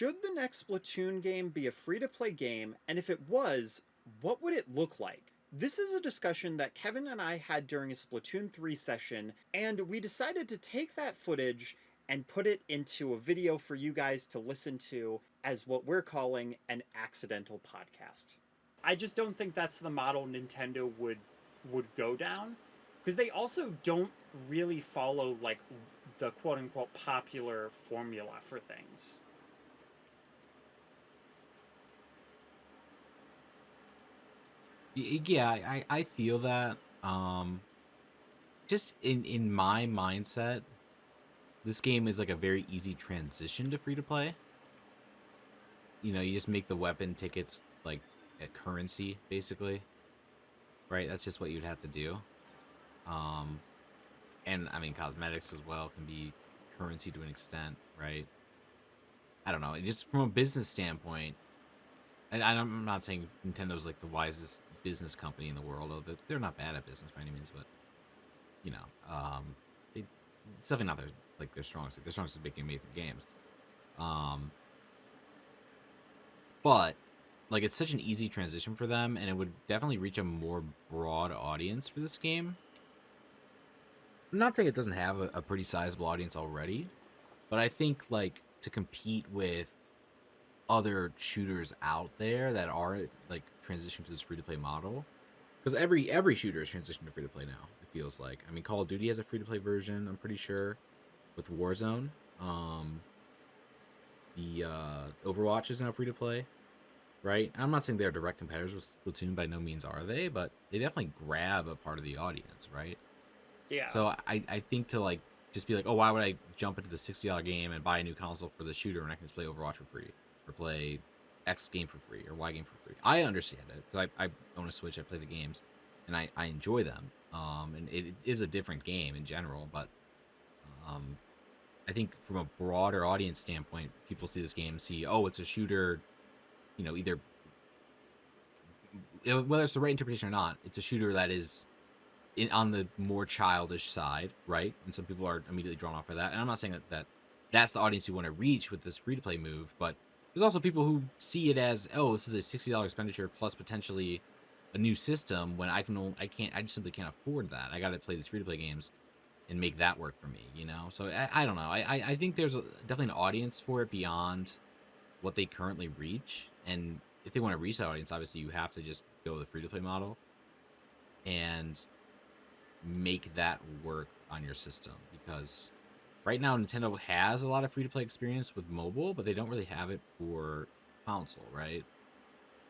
Should the next Splatoon game be a free-to-play game, and if it was, what would it look like? This is a discussion that Kevin and I had during a Splatoon 3 session, and we decided to take that footage and put it into a video for you guys to listen to as what we're calling an accidental podcast. I just don't think that's the model Nintendo would go down, because they also don't really follow like the quote unquote popular formula for things. Yeah, I feel that. Just in my mindset, this game is like a very easy transition to free to play. You just make the weapon tickets like a currency, basically, right? That's just what you'd have to do. Um, and I mean, cosmetics as well can be currency to an extent, right? I don't know. Just from a business standpoint, and I'm not saying Nintendo's like the wisest business company in the world, although they're not bad at business by any means, but you know, they, it's definitely not their strongest. Like, their strongest is making amazing games. Um, but like it's such an easy transition for them, and it would definitely reach a more broad audience for this game. I'm not saying it doesn't have a pretty sizable audience already, but I think like to compete with other shooters out there that are like transitioning to this free to play model, because every shooter is transitioning to free to play now. It feels like. I mean, Call of Duty has a free to play version. I'm pretty sure with Warzone. Um, the Overwatch is now free to play, right? I'm not saying they're direct competitors with Splatoon, by no means are they, but they definitely grab a part of the audience, right? Yeah. So I think to like just be like, oh, why would I jump into the $60 game and buy a new console for the shooter when I can just play Overwatch for free or play X game for free or Y game for free? I understand it because I own a Switch, I play the games, and I enjoy them. And it is a different game in general, but um, I think from a broader audience standpoint, people see this game, see, oh, it's a shooter, either whether it's the right interpretation or not, it's a shooter that is on the more childish side, right? And some people are immediately drawn off by that. And I'm not saying that that's the audience you want to reach with this free to play move, but there's also people who see it as, oh, this is a $60 expenditure plus potentially a new system when I just simply can't afford that. I got to play these free to play games and make that work for me. So I don't know. I think there's definitely an audience for it beyond what they currently reach, and if they want to reach that audience, obviously you have to just go with the free to play model and make that work on your system, because right now Nintendo has a lot of free to play experience with mobile, but they don't really have it for console, right?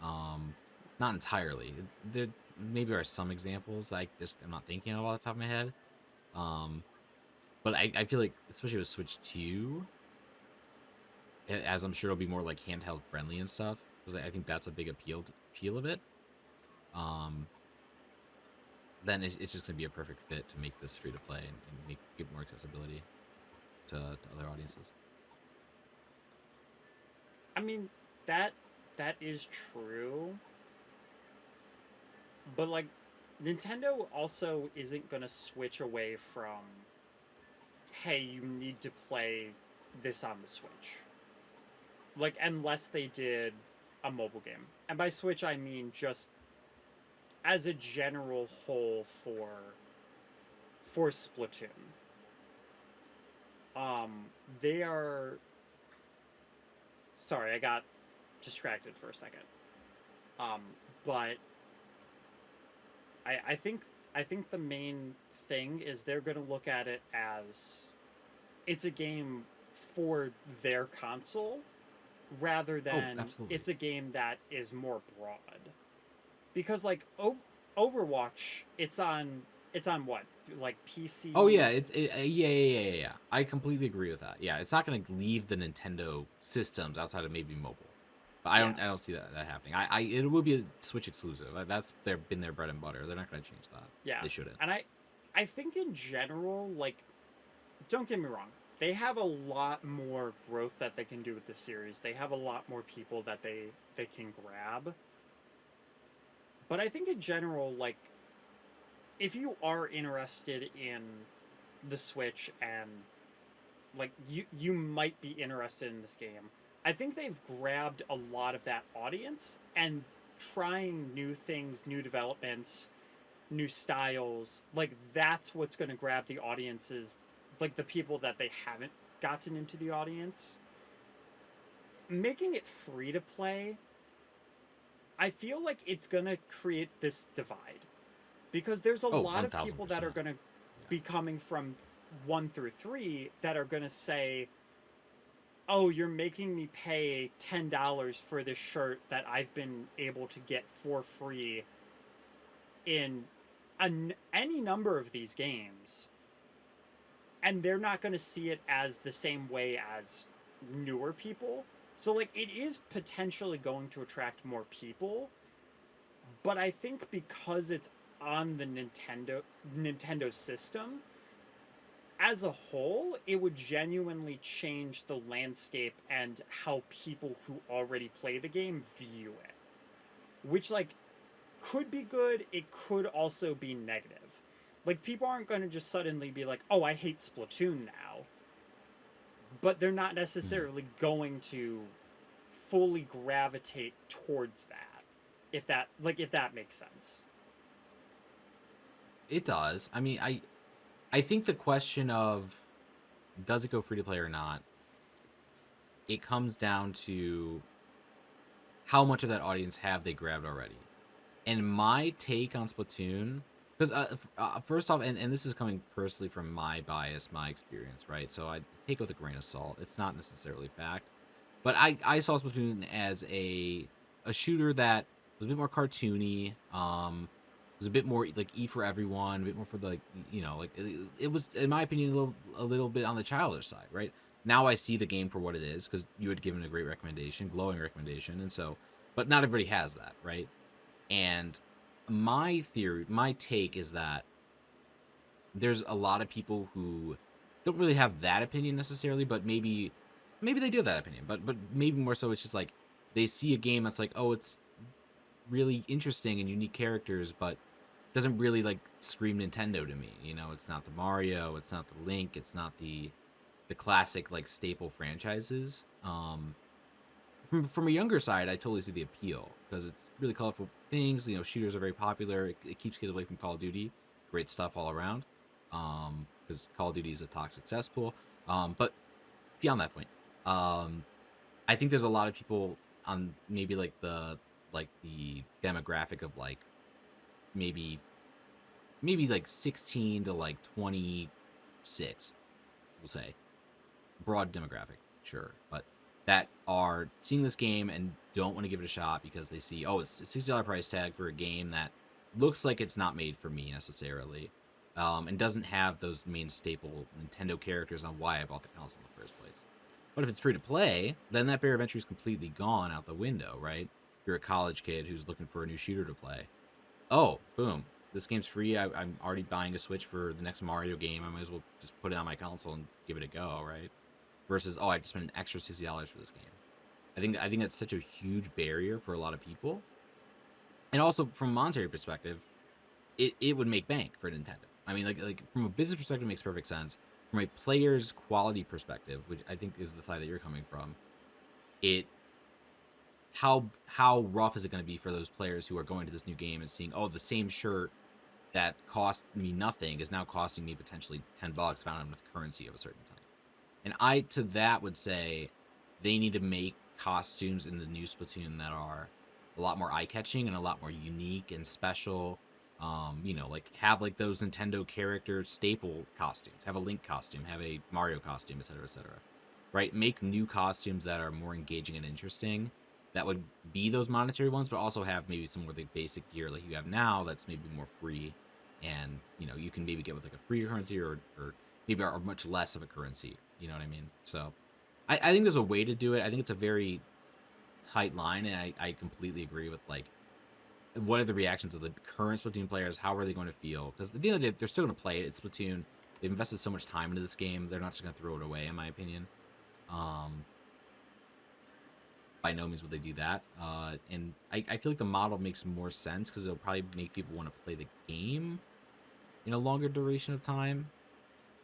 Um, Not entirely. There maybe are some examples that I'm not thinking of off the top of my head. Um, but I feel like especially with Switch 2, as I'm sure it'll be more like handheld friendly and stuff, because I think that's a big appeal of it. Um, then it's just gonna be a perfect fit to make this free to play and give more accessibility to other audiences. I mean, that that is true, but like Nintendo also isn't going to switch away from hey, you need to play this on the Switch. Like unless they did a mobile game. And by Switch I mean just as a general whole for Splatoon. Um they are sorry, I got distracted for a second. Um but I think the main thing is they're going to look at it as it's a game for their console rather Oh, than absolutely. it's a game that is more broad. Because like Overwatch, it's on what? Like Oh PC. yeah, yeah. I completely agree with that. Yeah, it's not going to leave the Nintendo systems outside of maybe mobile, but Yeah. I don't see that happening. It will be a Switch exclusive. That's been their bread and butter. They're not going to change that. Yeah. They shouldn't. And I think in general like don't get me wrong. They have a lot more growth that they can do with the series. They have a lot more people that they can grab. But I think in general, like, if you are interested in the Switch and like you might be interested in this game, I think they've grabbed a lot of that audience and trying new things, new developments, new styles. Like that's what's going to grab the audiences, like the people that they haven't gotten into the audience. Making it free to play, I feel like it's going to create this divide because there's a Oh, lot of people that are 1000%. going to Yeah. be coming from 1 through 3 that are going to say, "Oh, you're making me pay $10 for this shirt that I've been able to get for free in any number of these games." And they're not going to see it as the same way as newer people. So like it is potentially going to attract more people, but I think because it's on the Nintendo system as a whole, it would genuinely change the landscape and how people who already play the game view it. Which like could be good, it could also be negative. Like people aren't going to just suddenly be like, "Oh, I hate Splatoon now." But they're not Hmm. necessarily going to fully gravitate towards that. If that makes sense. It does. I mean, I think the question of does it go free to play or not, it comes down to how much of that audience have they grabbed already. And my take on Splatoon, because first off, and this is coming personally from my bias, my experience, right? So I take it with a grain of salt. It's not necessarily fact, but I saw Splatoon as a shooter that was a bit more cartoony. Was a bit more like E for everyone, a bit more for the, like like it was in my opinion a little bit on the childish side, right? Now I see the game for what it is because you had given a great recommendation, glowing recommendation, and so, but not everybody has that, right? And my theory, my take is that there's a lot of people who don't really have that opinion necessarily, but maybe they do have that opinion, but maybe more so it's just like they see a game that's like, oh, it's really interesting and unique characters, but doesn't really like scream Nintendo to me. It's not the Mario, it's not the Link, it's not the classic like staple franchises. From a younger side, I totally see the appeal because it's really colorful things. Shooters are very popular. It keeps kids away from Call of Duty. Great stuff all around. Because Call of Duty is a toxic cesspool. But beyond that point, um, I think there's a lot of people on maybe like the demographic of like maybe maybe like 16 to like 26, we'll say, broad demographic, sure, but that are seeing this game and don't want to give it a shot because they see, oh, it's a $60 price tag for a game that looks like it's not made for me necessarily, and doesn't have those main staple Nintendo characters on why I bought the console in the first place. But if it's free to play, then that barrier of entry is completely gone out the window, right? If you're a college kid who's looking for a new shooter to play, oh, boom, this game's free. I'm already buying a Switch for the next Mario game. I might as well just put it on my console and give it a go, right? Versus, oh, I just spent an extra $60 for this game. I think that's such a huge barrier for a lot of people. And also from a monetary perspective, it would make bank for Nintendo. I mean, like from a business perspective, it makes perfect sense. From a player's quality perspective, which I think is the side that you're coming from, it how rough is it going to be for those players who are going to this new game and seeing, oh, the same shirt that cost me nothing is now costing me potentially $10 found in a currency of a certain type. And I to that would say they need to make costumes in the new Splatoon that are a lot more eye catching and a lot more unique and special. Like have like those Nintendo character staple costumes. Have a Link costume, have a Mario costume, etc., etc. Right? Make new costumes that are more engaging and interesting. That would be those monetary ones, but also have maybe some more the basic gear like you have now that's maybe more free, and you can maybe get with like a free currency or maybe are much less of a currency. You know what I mean? So I think there's a way to do it. I think it's a very tight line, and I completely agree with like what are the reactions of the current Splatoon players? How are they going to feel? Because at the end of the day, they're still going to play it. It's Splatoon. They've invested so much time into this game. They're not just going to throw it away, in my opinion. Um, by no means would they do that. And I feel like the model makes more sense because it'll probably make people want to play the game in a longer duration of time.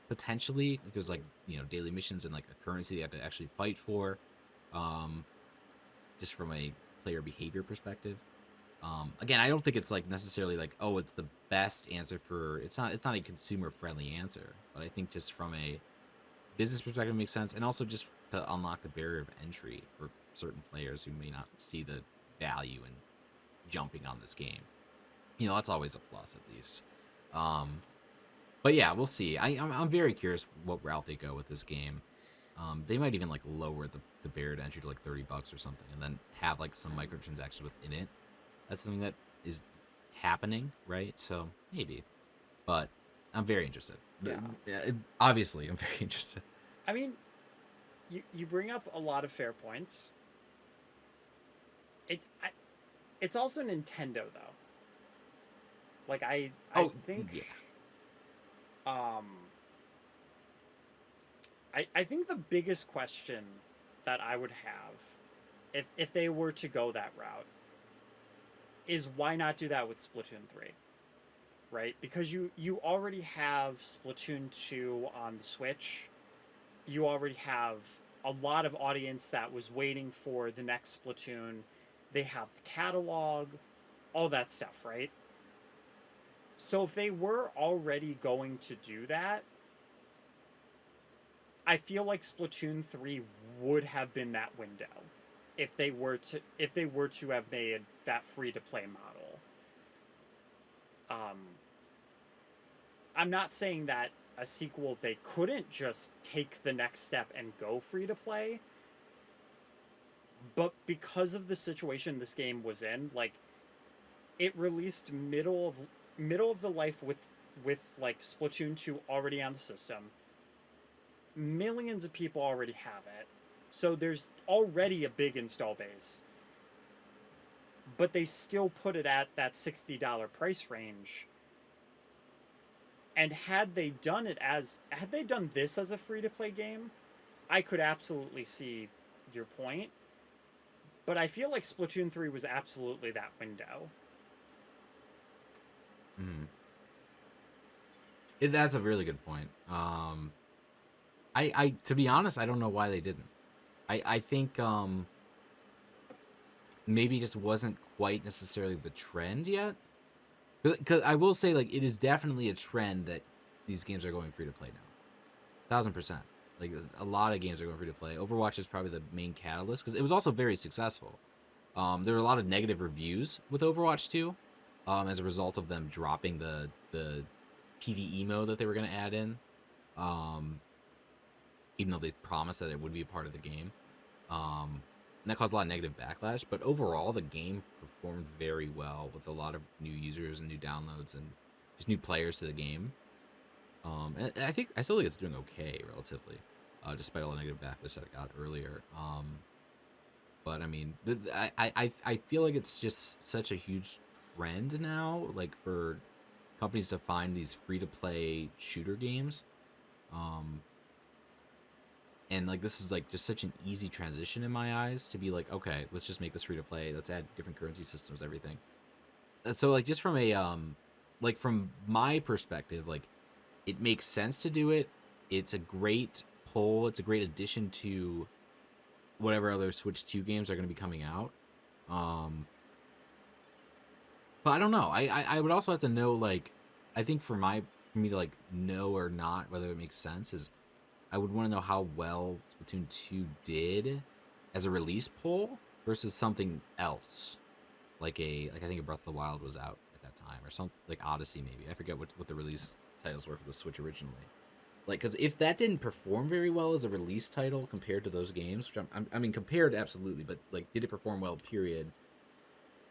Potentially, if there's like daily missions and like a currency they have to actually fight for. um, just from a player behavior perspective. Again, I don't think it's like necessarily like, oh, it's the best answer for it's not a consumer friendly answer, but I think just from a business perspective it makes sense, and also just to unlock the barrier of entry for certain players who may not see the value in jumping on this game. That's always a plus at least. Um, but yeah, we'll see. I'm very curious what route they go with this game. They might even like lower the barrier to entry to like $30 or something, and then have like some microtransactions within it. That's something that is happening, right? So maybe, but I'm very interested. Yeah. Obviously, I'm very interested. I mean, you bring up a lot of fair points. It I, it's also Nintendo though. Like I Oh think yeah. um I think the biggest question that I would have if they were to go that route is why not do that with Splatoon 3? Right? Because you already have Splatoon 2 on the Switch. You already have a lot of audience that was waiting for the next Splatoon. They have the catalog, all that stuff, right? So if they were already going to do that, I feel like Splatoon 3 would have been that window if they were to have made that free to play model. Um I'm not saying that a sequel they couldn't just take the next step and go free to play, but because of the situation this game was in, like it released middle of the life with like Splatoon 2 already on the system. Millions of people already have it. So there's already a big install base. But they still put it at that $60 price range. And had they done this as a free to play game, I could absolutely see your point. But I feel like Splatoon 3 was absolutely that window. Mhm. That's a really good point. I to be honest, I don't know why they didn't. I think maybe it just wasn't quite necessarily the trend yet. Because I will say, like, it is definitely a trend that these games are going free to play now. 1,000%. Like, a lot of games are going free to play. Overwatch is probably the main catalyst because it was also very successful. There were a lot of negative reviews with Overwatch 2, as a result of them dropping the PvE mode that they were going to add in. Um, Even though they promised that it would be a part of the game. And that caused a lot of negative backlash. But overall, the game performed very well with a lot of new users and new downloads and just new players to the game. And I still think it's doing okay relatively, despite all the negative backlash that it got earlier. But I mean, I feel like it's just such a huge trend now, like for companies to find these free to play shooter games. Um, and like this is like just such an easy transition in my eyes to be like, okay, let's just make this free to play. Let's add different currency systems, everything. So like just from a like from my perspective, like it makes sense to do it. It's a great pull. It's a great addition to whatever other Switch 2 games are going to be coming out. Um, but I don't know. I would also have to know like I think for me to like know or not whether it makes sense is I would want to know how well Splatoon 2 did as a release poll versus something else. Like I think Breath of the Wild was out at that time or something like Odyssey maybe. I forget what the release titles were for the Switch originally. Like cuz if that didn't perform very well as a release title compared to those games, which I mean compared absolutely, but like did it perform well period?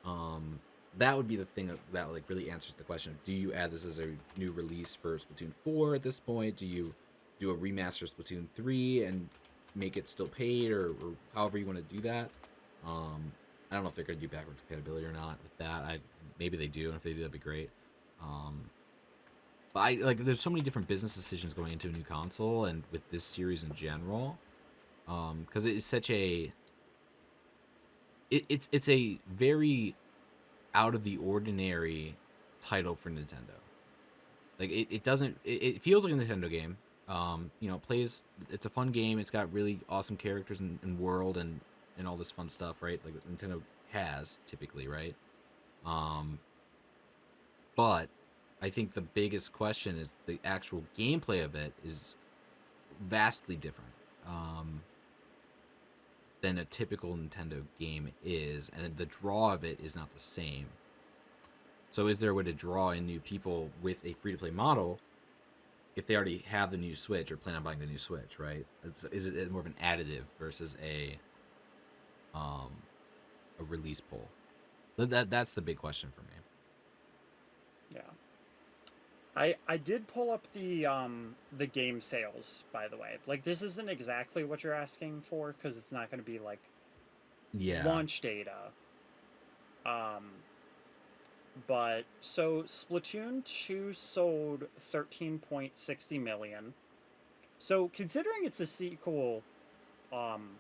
Um that would be the thing that like really answers the question. Do you add this as a new release for Splatoon 4 at this point? Do you do a remaster Splatoon 3 and make it still paid or however you want to do that? I don't know if they're going to do backwards compatibility or not with that. Maybe they do, and if they do, that'd be great. Um, but I like there's so many different business decisions going into a new console and with this series in general. Because it is such a it's a very out of the ordinary title for Nintendo. Like it feels like a Nintendo game. Plays. It's a fun game. It's got really awesome characters and world and all this fun stuff, right? Like Nintendo has typically, right? Um, but I think the biggest question is the actual gameplay of it is vastly different than a typical Nintendo game is, and the draw of it is not the same. So, is there a way to draw in new people with a free to play model if they already have the new Switch or plan on buying the new Switch, right? Is it more of an additive versus um, a release pull? That's the big question for me. Yeah. I did pull up the game sales, by the way. Like, this isn't exactly what you're asking for because it's not going to be like Yeah. launch data. Um, but so Splatoon 2 sold 13.60 million. So considering it's a sequel, um,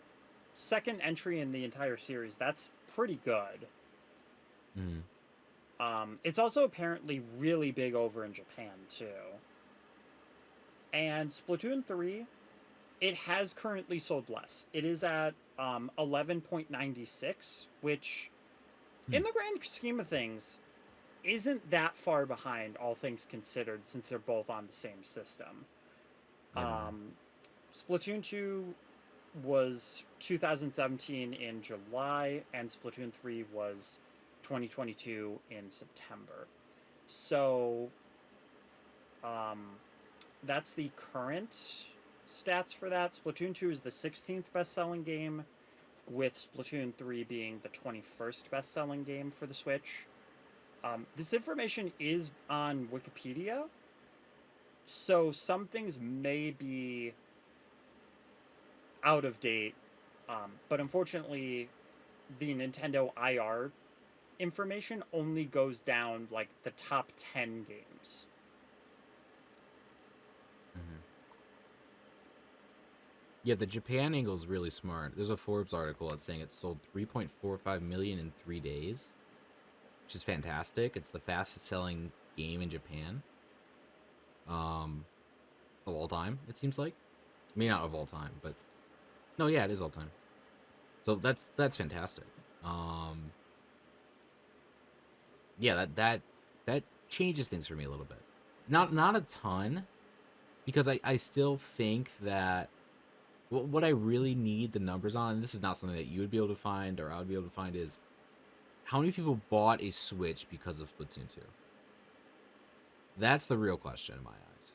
second entry in the entire series, that's pretty good. Mm-hmm. It's also apparently really big over in Japan too. And Splatoon 3, it has currently sold less. It is at 11.96, which, Hmm. in the grand scheme of things, isn't that far behind, all things considered, since they're both on the same system. Yeah. Um, Splatoon 2 was 2017 in July, and Splatoon 3 was 2022 in September. So, um, that's the current stats for that. Splatoon 2 is the 16th best selling game, with Splatoon 3 being the 21st best selling game for the Switch. This information is on Wikipedia, so some things may be out of date, but unfortunately, the Nintendo IR information only goes down like the top 10 games. Mm-hmm. Yeah, the Japan angle is really smart. There's a Forbes article that's saying it sold 3.45 million in 3 days, which is fantastic. It's the fastest selling game in Japan, um, of all time. It seems like. I mean, not of all time, but no, yeah, it is all time. So that's fantastic. Um, yeah, that changes things for me a little bit. Not a ton, because I still think that what I really need the numbers on, and this is not something that you would be able to find or I would be able to find, is how many people bought a Switch because of Splatoon 2? That's the real question in my eyes.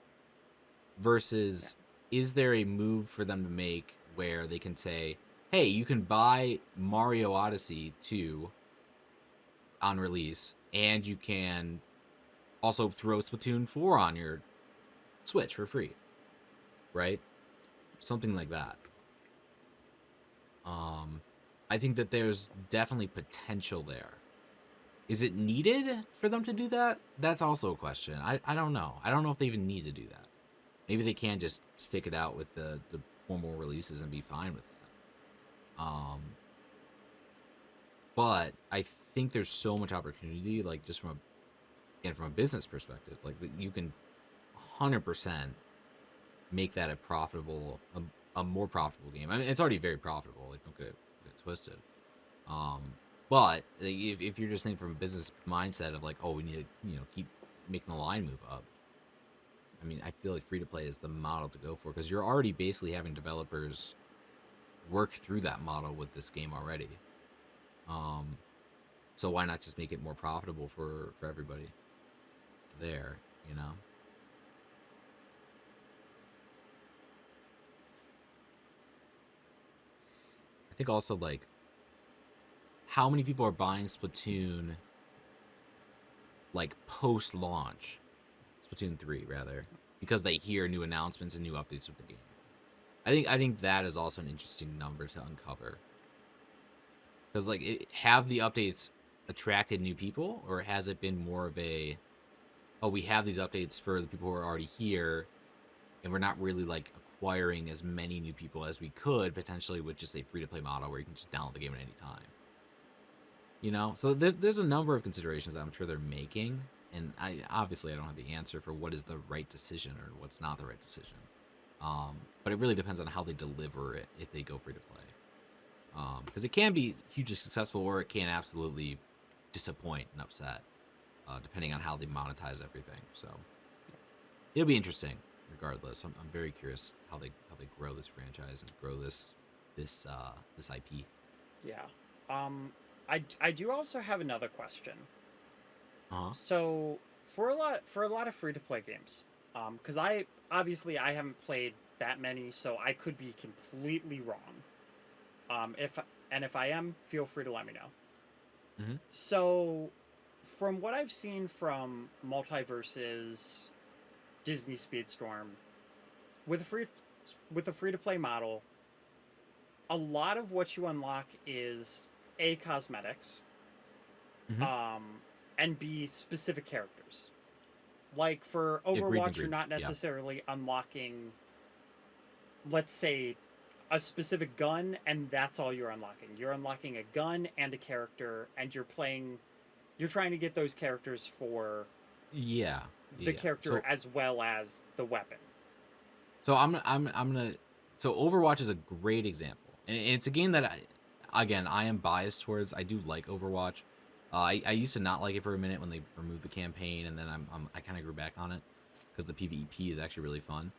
Yeah. Versus, is there a move for them to make where they can say, hey, you can buy Mario Odyssey 2 on release, and you can also throw Splatoon 4 on your Switch for free, right? Something like that. Um, I think that there's definitely potential there. Is it needed for them to do that? That's also a question. I don't know. I don't know if they even need to do that. Maybe they can just stick it out with the formal releases and be fine with that. But I think there's so much opportunity, like just from a business perspective, like you can 100% make that a more profitable game. I mean, it's already very profitable. Like, don't get twisted. Um, but like, if you're just thinking from a business mindset of like, oh, we need to keep making the line move up. I mean, I feel like free to play is the model to go for because you're already basically having developers work through that model with this game already. Um, so why not just make it more profitable for everybody there? You know. I think also like how many people are buying Splatoon like post launch, Splatoon 3 rather, because they hear new announcements and new updates with the game. I think that is also an interesting number to uncover. Because like have the updates attracted new people, or has it been more of a, oh, we have these updates for the people who are already here, and we're not really like acquiring as many new people as we could potentially with just a free to play model where you can just download the game at any time. So there's a number of considerations I'm sure they're making, and I don't have the answer for what is the right decision or what's not the right decision. But it really depends on how they deliver it if they go free to play. Because it can be hugely successful or it can absolutely disappoint and upset, depending on how they monetize everything. So it'll be interesting, regardless. I'm very curious how they grow this franchise and grow this IP. Yeah. I do also have another question. Uh huh. So for a lot of free to play games, because I haven't played that many, so I could be completely wrong. If and if I am, feel free to let me know. Hmm. So, from what I've seen from Multiverses, Disney Speedstorm, with a free to play model, a lot of what you unlock is A, cosmetics, Hmm. um, and B, specific characters. Like for Agreed. Overwatch, you're Agreed. not Yeah. necessarily unlocking, let's say, a specific gun, and that's all you're unlocking. You're unlocking a gun and a character, and you're trying to get those characters for Yeah. the Yeah. character as well as the weapon. So I'm gonna. So Overwatch is a great example, and it's a game that again, I am biased towards. I do like Overwatch. I used to not like it for a minute when they removed the campaign, and then I kind of grew back on it because the PvP is actually really fun,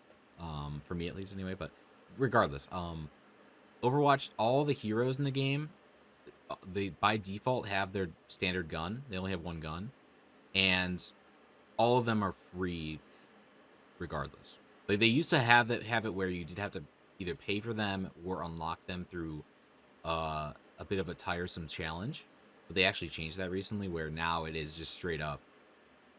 for me at least anyway. But regardless, Overwatch, all the heroes in the game, they by default have their standard gun. They only have one gun, and all of them are free regardless. Like they used to have it where you did have to either pay for them or unlock them through a bit of a tiresome challenge. But they actually changed that recently, where now it is just straight up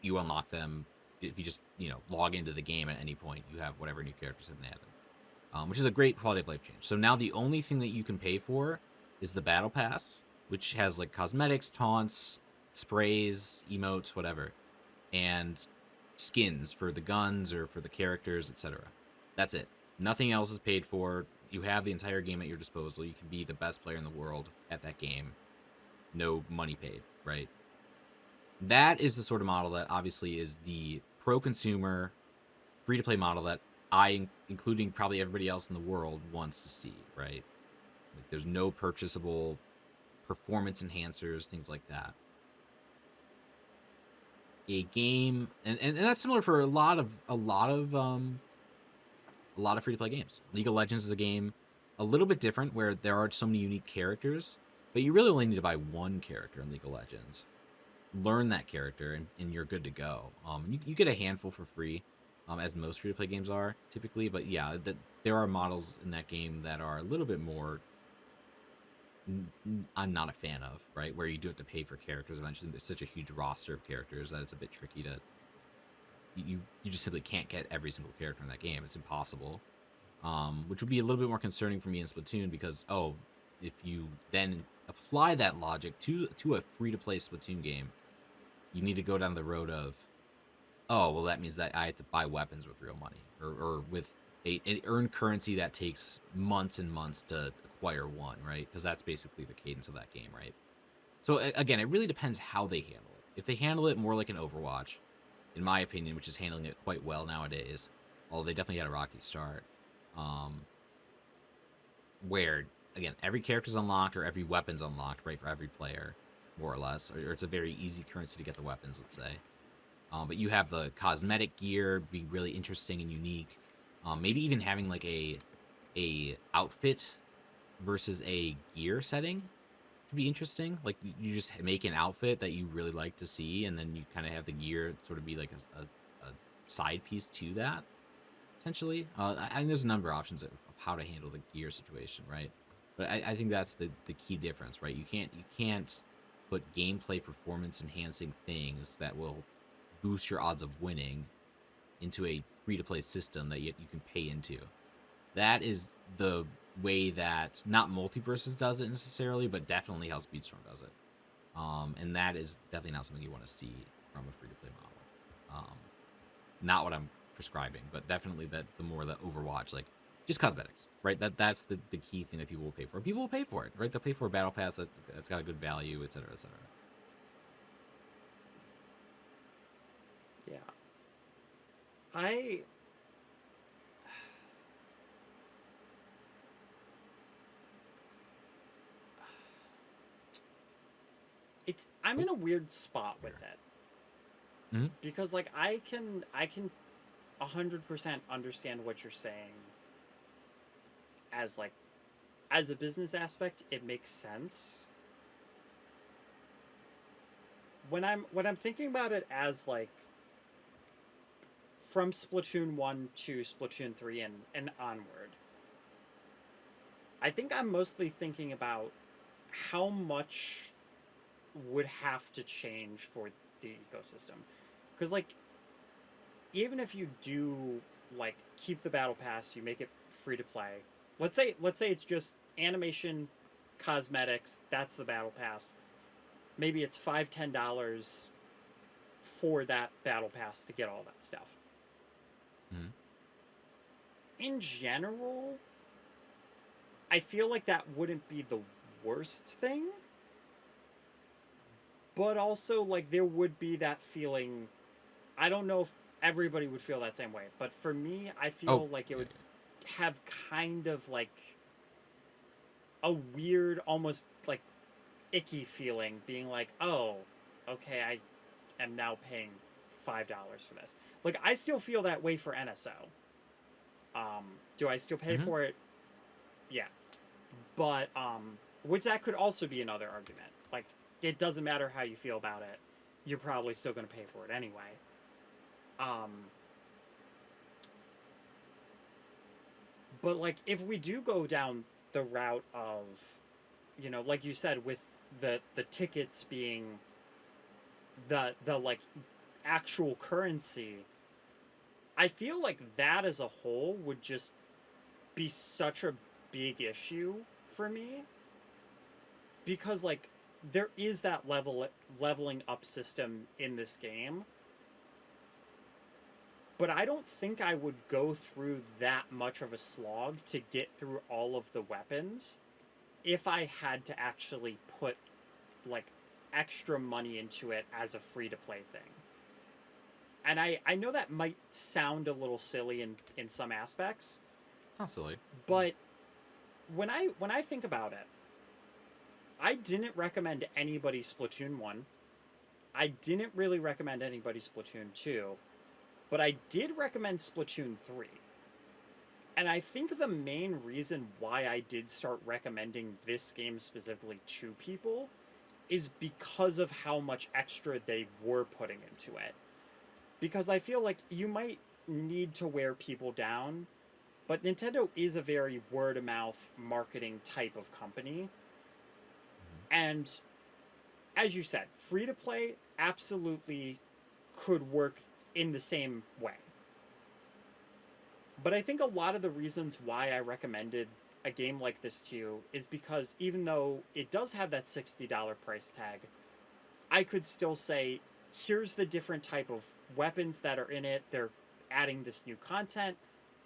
you unlock them if you just log into the game at any point. You have whatever new characters have been added, which is a great quality of life change. So now the only thing that you can pay for is the battle pass, which has like cosmetics, taunts, sprays, emotes, whatever, and skins for the guns or for the characters, etc. That's it. Nothing else is paid for. You have the entire game at your disposal. You can be the best player in the world at that game. No money paid, right? That is the sort of model that obviously is the pro consumer, free to play model that including probably everybody else in the world, wants to see, right? Like there's no purchasable performance enhancers, things like that. A game, and that's similar for a lot of free to play games. League of Legends is a game a little bit different where there are so many unique characters, but you really only need to buy one character in League of Legends. Learn that character, and you're good to go. You get a handful for free, as most free to play games are typically. But yeah, there are models in that game that are a little bit more. I'm not a fan of, right? Where you do have to pay for characters eventually. There's such a huge roster of characters that it's a bit tricky to. You just simply can't get every single character in that game. It's impossible. Which would be a little bit more concerning for me in Splatoon because if you then apply that logic to a free to play Splatoon game, you need to go down the road of, oh well, that means that I have to buy weapons with real money or with an earned currency that takes months and months to acquire one, right? Because that's basically the cadence of that game, right? So again, it really depends how they handle it. If they handle it more like an Overwatch, in my opinion, which is handling it quite well nowadays, although they definitely had a rocky start, um, where again every character's unlocked or every weapon's unlocked, right, for every player, more or less, or it's a very easy currency to get the weapons, let's say. But you have the cosmetic gear being really interesting and unique. Maybe even having like a outfit versus a gear setting could be interesting. Like you just make an outfit that you really like to see, and then you kind of have the gear sort of be like a side piece to that potentially. I think there's a number of options of how to handle the gear situation, right? But I think that's the key difference, right? You can't put gameplay performance enhancing things that will boost your odds of winning into a free to play system that you can pay into. That is the way that not Multiverses does it necessarily, but definitely how Speedstorm does it. And that is definitely not something you want to see from a free to play model. Not what I'm prescribing, but definitely that the more that Overwatch, like just cosmetics, right? That's the key thing that people will pay for. People will pay for it, right? They'll pay for a battle pass that's got a good value, et cetera, et cetera. Yeah. I I'm in a weird spot with it Mm-hmm. because like I can 100% understand what you're saying as like as a business aspect, it makes sense. When I'm thinking about it as like from Splatoon 1 to Splatoon 3 and onward, I think I'm mostly thinking about how much would have to change for the ecosystem. Cuz like even if you do like keep the battle pass, you make it free to play. Let's say it's just animation, cosmetics, that's the battle pass. Maybe it's $5-10 for that battle pass to get all that stuff. Mm-hmm. In general, I feel like that wouldn't be the worst thing, but also like there would be that feeling. I don't know if everybody would feel that same way, but for me, I Oh, feel like it yeah, would have kind of like a weird, almost like icky feeling, being like, oh, okay, I am now paying $5 for this. Like I still feel that way for NSO. Do I still pay yeah. Mm-hmm. for it? Yeah, but which that could also be another argument. Like it doesn't matter how you feel about it, you're probably still going to pay for it anyway. Um, but like if we do go down the route of, like you said, with the tickets being the like actual currency, I feel like that as a whole would just be such a big issue for me because like there is that leveling up system in this game, but I don't think I would go through that much of a slog to get through all of the weapons if I had to actually put like extra money into it as a free to play thing. And I know that might sound a little silly in some aspects, It's not silly. but when I think about it, I didn't recommend anybody Splatoon 1. I didn't really recommend anybody Splatoon 2, but I did recommend Splatoon 3. And I think the main reason why I did start recommending this game specifically to people is because of how much extra they were putting into it. Because I feel like you might need to wear people down, but Nintendo is a very word of mouth marketing type of company. And as you said, free to play absolutely could work in the same way. But I think a lot of the reasons why I recommended a game like this to you is because even though it does have that $60 price tag, I could still say, here's the different type of weapons that are in it. They're adding this new content.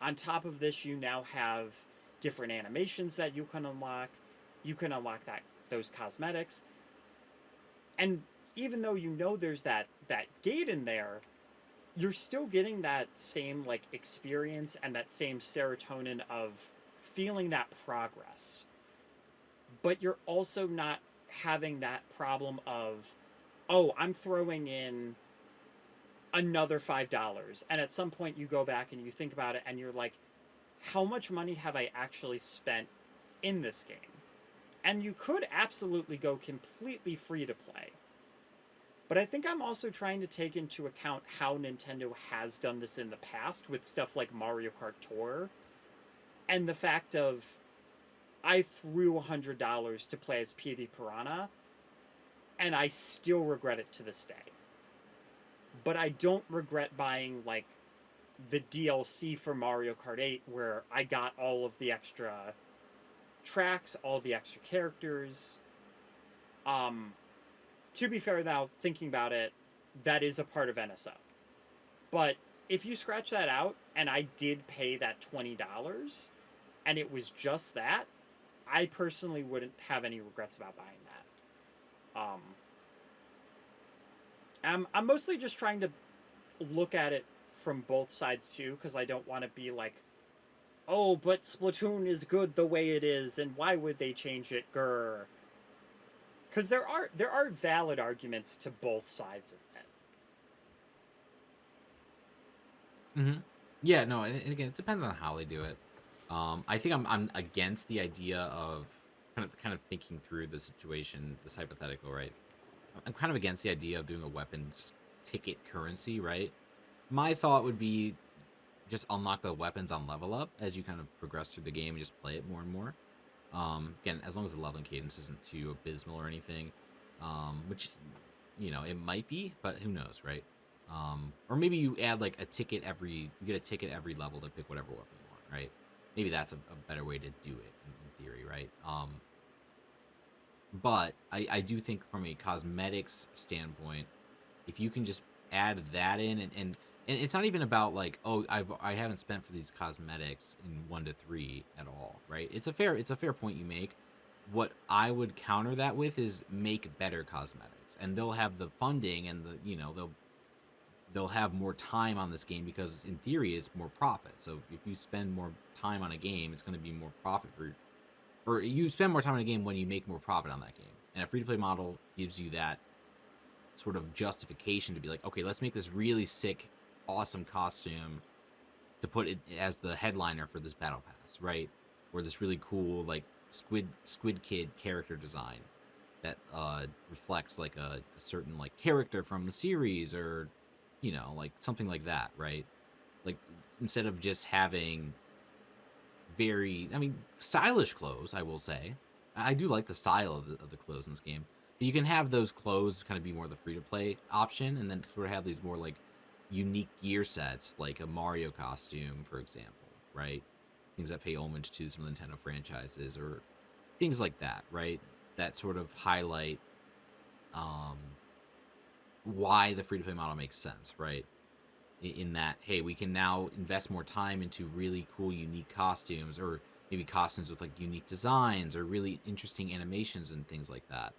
On top of this, you now have different animations that you can unlock. You can unlock those cosmetics. And even though you know there's that gate in there, you're still getting that same like experience and that same serotonin of feeling that progress. But you're also not having that problem of, oh, I'm throwing in another $5. And at some point you go back and you think about it and you're like, how much money have I actually spent in this game? And you could absolutely go completely free to play. But I think I'm also trying to take into account how Nintendo has done this in the past with stuff like Mario Kart Tour and the fact of I threw $100 to play as Petey Piranha and I still regret it to this day. But I don't regret buying like the DLC for Mario Kart 8 where I got all of the extra tracks, all the extra characters. To be fair now, thinking about it, that is a part of NSO. But if you scratch that out and I did pay that $20 and it was just that, I personally wouldn't have any regrets about buying that. I'm mostly just trying to look at it from both sides too, because I don't want to be like, oh, but Splatoon is good the way it is, and why would they change it? Grr. Because there are valid arguments to both sides of that. Hmm. Yeah, no, and again, it depends on how they do it. I think I'm against the idea of kind of thinking through the situation, this hypothetical, right? I'm kind of against the idea of doing a weapons ticket currency, right? My thought would be just unlock the weapons on level up as you kind of progress through the game and just play it more and more. Again, as long as the leveling cadence isn't too abysmal or anything, which it might be, but who knows, right? Or maybe you add like a ticket you get a ticket every level to pick whatever weapon you want, right? Maybe that's a better way to do it in theory, right? But I do think from a cosmetics standpoint, if you can just add that in and it's not even about like, oh, I haven't spent for these cosmetics in 1 to 3 at all, right? It's a fair point you make. What I would counter that with is make better cosmetics, and they'll have the funding and they'll have more time on this game because in theory it's more profit. So if you spend more time on a game, it's going to be more profit for, or you spend more time on a game when you make more profit on that game. And a free to play model gives you that sort of justification to be like, okay, let's make this really sick, awesome costume to put it as the headliner for this battle pass, right? Or this really cool like Squid Kid character design that reflects like a certain like character from the series, or like something like that, right? Like instead of just having very, I mean, stylish clothes, I will say. I do like the style of the clothes in this game. But you can have those clothes kind of be more the free to play option, and then sort of have these more like unique gear sets, like a Mario costume, for example, right? Things that pay homage to some of the Nintendo franchises, or things like that, right? That sort of highlight um, why the free to play model makes sense, right? In that, hey, we can now invest more time into really cool unique costumes, or maybe costumes with like unique designs or really interesting animations and things like that,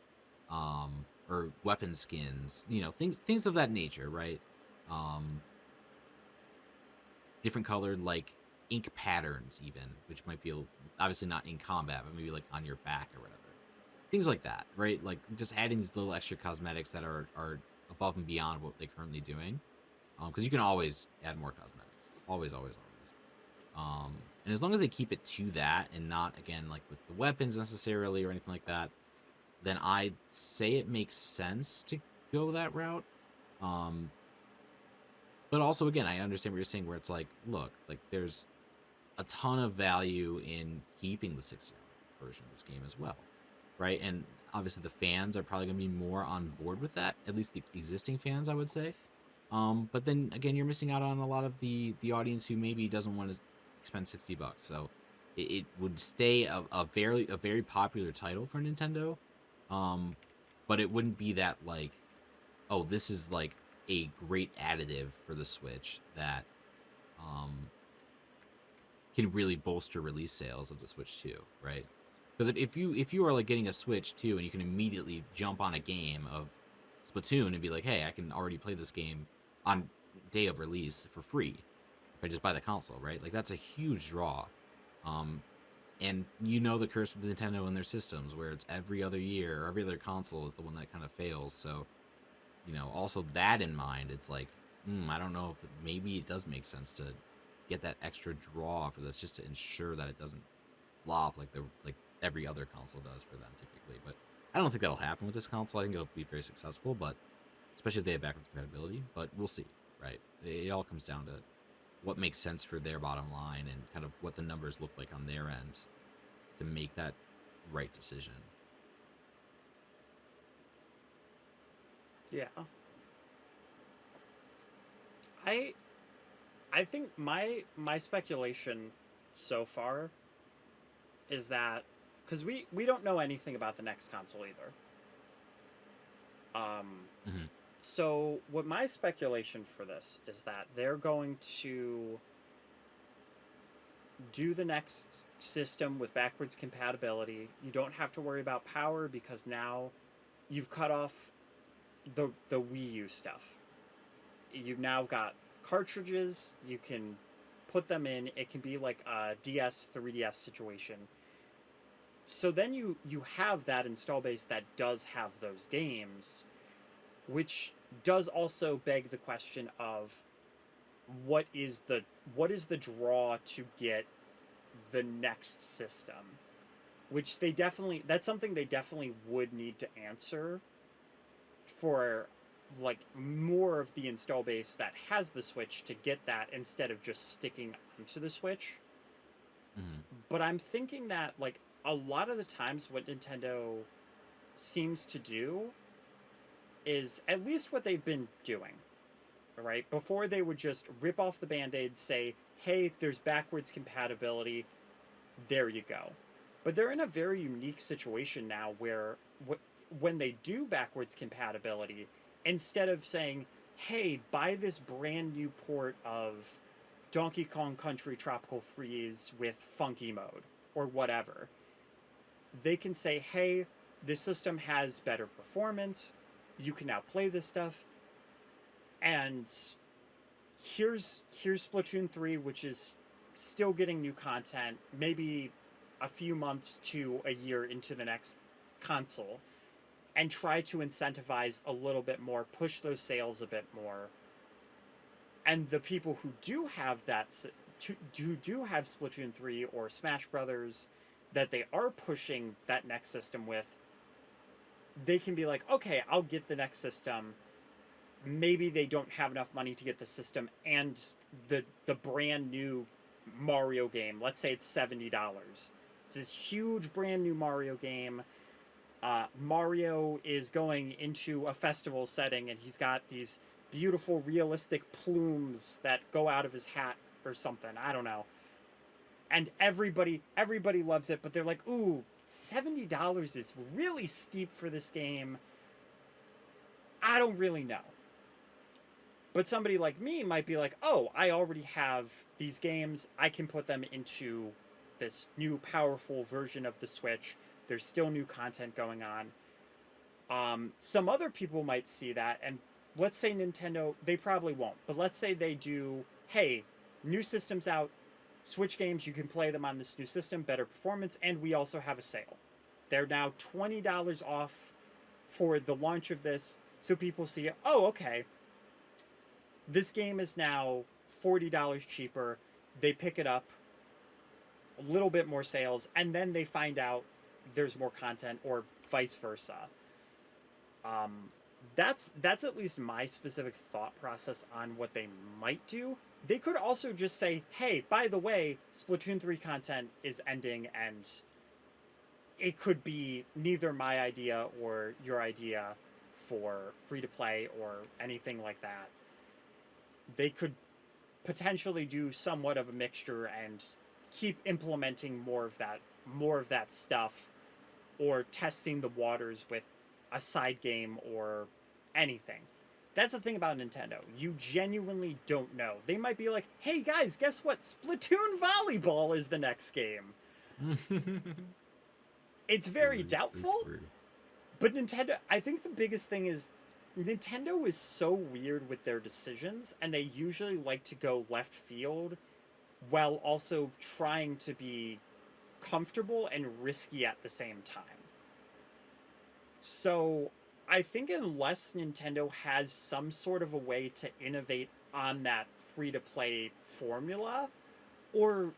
or weapon skins, things of that nature, right? um, Different colored like ink patterns even, which might be obviously not in combat, but maybe like on your back or whatever, things like that, right? Like just adding these little extra cosmetics that are above and beyond what they're currently doing, because you can always add more cosmetics, always, always, always. And as long as they keep it to that and not again like with the weapons necessarily or anything like that, then I'd say it makes sense to go that route. Um, but also again, I understand what you're saying, where it's like, look, like there's a ton of value in keeping the $60 version of this game as well, right? And obviously the fans are probably going to be more on board with that, at least the existing fans, I would say. But then again, you're missing out on a lot of the audience who maybe doesn't want to spend $60. So it would stay a very popular title for Nintendo. Um, but it wouldn't be that like, oh, this is like a great additive for the Switch that um can really bolster release sales of the Switch 2, right? Because if you are like getting a Switch 2 and you can immediately jump on a game of Splatoon and be like, hey, I can already play this game on day of release for free if I just buy the console, right? Like that's a huge draw. Um, and the curse with Nintendo and their systems, where it's every other year or every other console is the one that kind of fails. So also that in mind, it's like, I don't know if maybe it does make sense to get that extra draw for this, just to ensure that it doesn't flop like every other console does for them typically. But I don't think that'll happen with this console. I think it'll be very successful, but especially if they have backwards compatibility. But we'll see, right? It all comes down to what makes sense for their bottom line and kind of what the numbers look like on their end to make that right decision. Yeah. I I think my speculation so far is that, because we don't know anything about the next console either. Hmm. So what my speculation for this is that they're going to do the next system with backwards compatibility. You don't have to worry about power because now you've cut off the Wii U stuff. You've now got cartridges. You can put them in. It can be like a DS 3DS situation. So then you have that install base that does have those games, which does also beg the question of what is the what is the draw to get the next system, which they definitely, that's something they definitely would need to answer for like more of the install base that has the Switch to get that instead of just sticking onto the Switch. Mm-hmm. But I'm thinking that like a lot of the times what Nintendo seems to do is at least what they've been doing, right? Before they would just rip off the band-aid, say, hey, there's backwards compatibility, there you go. But they're in a very unique situation now where when they do backwards compatibility, instead of saying, hey, buy this brand new port of Donkey Kong Country Tropical Freeze with funky mode or whatever, they can say, hey, this system has better performance, you can now play this stuff, and here's Splatoon 3, which is still getting new content, maybe a few months to a year into the next console, and try to incentivize a little bit more, push those sales a bit more. And the people who do have that, who do have Splatoon 3 or Smash Brothers that they are pushing that next system with, they can be like, okay, I'll get the next system. Maybe they don't have enough money to get the system and the brand new Mario game. Let's say it's $70. It's this huge brand new Mario game. Mario is going into a festival setting and he's got these beautiful realistic plumes that go out of his hat or something. I don't know. And everybody loves it, but they're like, ooh, $70 is really steep for this game. I don't really know. But somebody like me might be like, oh, I already have these games. I can put them into this new powerful version of the Switch. There's still new content going on. Some other people might see that, and let's say Nintendo, they probably won't, but let's say they do, hey, new system's out, Switch games, you can play them on this new system, better performance, and we also have a sale. They're now $20 off for the launch of this, so people see, oh, okay, this game is now $40 cheaper. They pick it up, a little bit more sales, and then they find out there's more content, or vice versa. Um, that's at least my specific thought process on what they might do. They could also just say, hey, by the way, Splatoon 3 content is ending, and it could be neither my idea or your idea for free to play or anything like that. They could potentially do somewhat of a mixture and keep implementing more of that stuff, or testing the waters with a side game or anything. That's the thing about Nintendo. You genuinely don't know. They might be like, hey guys, guess what? Splatoon Volleyball is the next game. It's very doubtful, but Nintendo, I think the biggest thing is Nintendo is so weird with their decisions, and they usually like to go left field while also trying to be comfortable and risky at the same time. So I think unless Nintendo has some sort of a way to innovate on that free-to-play formula, or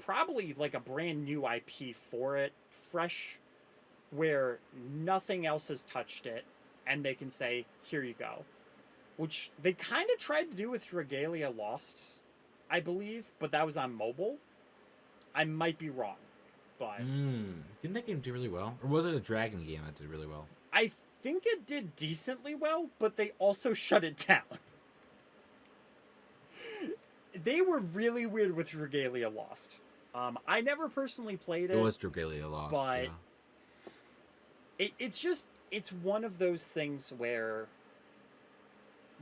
probably like a brand new IP for it, fresh, where nothing else has touched it, and they can say, here you go. Which they kind of tried to do with Regalia Lost, I believe, but that was on mobile. I might be wrong, but... Didn't that game do really well? Or was it a Dragon game that did really well? I think it did decently well, but they also shut it down. They were really weird with Regalia Lost. I never personally played it. It was Regalia Lost, but yeah. It's one of those things where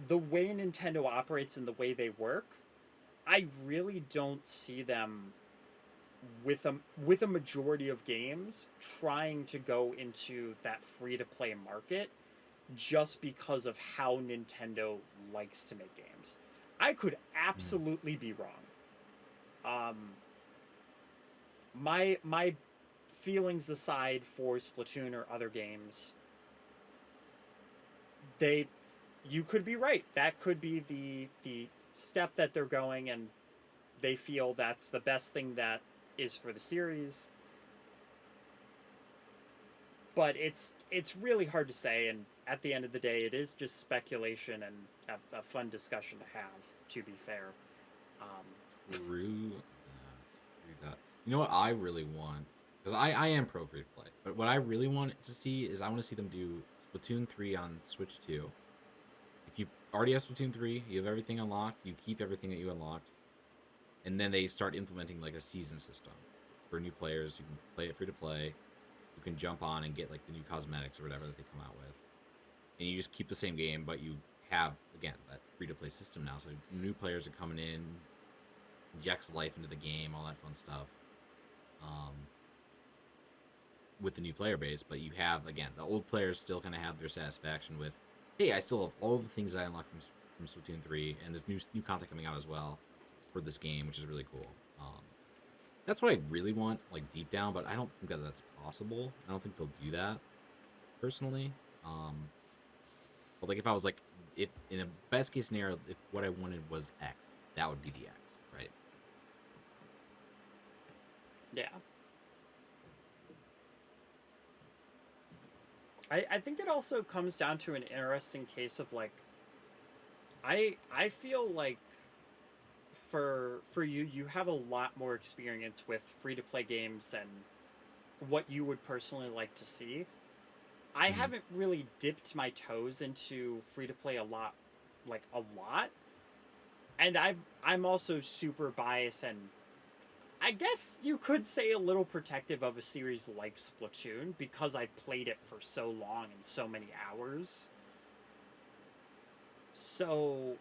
the way Nintendo operates and the way they work, I really don't see them with a majority of games trying to go into that free-to-play market just because of how Nintendo likes to make games. I could absolutely be wrong. My feelings aside for Splatoon or other games, they you could be right. That could be the step that they're going, and they feel that's the best thing that is for the series. But it's really hard to say, and at the end of the day, it is just speculation and a fun discussion to have. To be fair, um, True. That. You know what I really want? Because I am pro free to play, but what I really want to see is I want to see them do Splatoon 3 on Switch 2. If you already have Splatoon 3, you have everything unlocked, you keep everything that you unlocked, and then they start implementing like a season system for new players. You can play it free to play. You can jump on and get like the new cosmetics or whatever that they come out with, and you just keep the same game, but you have again that free to play system now. So new players are coming in, injects life into the game, all that fun stuff. Um, with the new player base, but you have again the old players still kind of have their satisfaction with, hey, I still have all the things I unlocked from Splatoon 3, and there's new content coming out as well for this game, which is really cool. That's what I really want, like deep down, but I don't think that that's possible. I don't think they'll do that personally. Um, but like if I was like, if in a best case scenario, if what I wanted was X, that would be the X, right? yeah. I think it also comes down to an interesting case of like I feel like for you, you have a lot more experience with free to play games and what you would personally like to see. I Mm-hmm. haven't really dipped my toes into free to play a lot, like a lot, and I'm also super biased, and I guess you could say a little protective of a series like Splatoon because I played it for so long and so many hours. So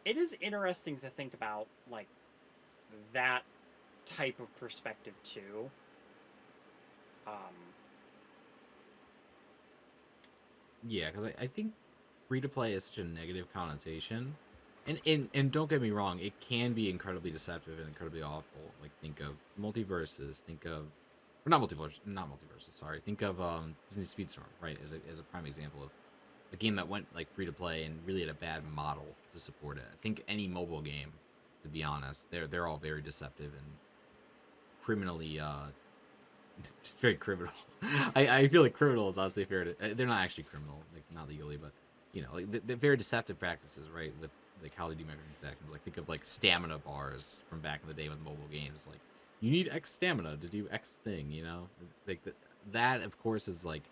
it is interesting to think about like that type of perspective too. Um, Yeah, because I think free to play is such a negative connotation. And don't get me wrong, it can be incredibly deceptive and incredibly awful. Like think of multiverses, think of or not multiverses, sorry. Think of Disney Speedstorm, right, as a prime example of a game that went like free to play and really had a bad model to support it. I think any mobile game, to be honest, they're all very deceptive and criminally just very criminal. I feel like criminal is honestly fair to. They're not actually criminal, like not legally, but you know, like they're very deceptive practices, right? With like how they do microtransactions. Like think of like stamina bars from back in the day with mobile games. Like you need X stamina to do X thing, you know. Like that, of course, is like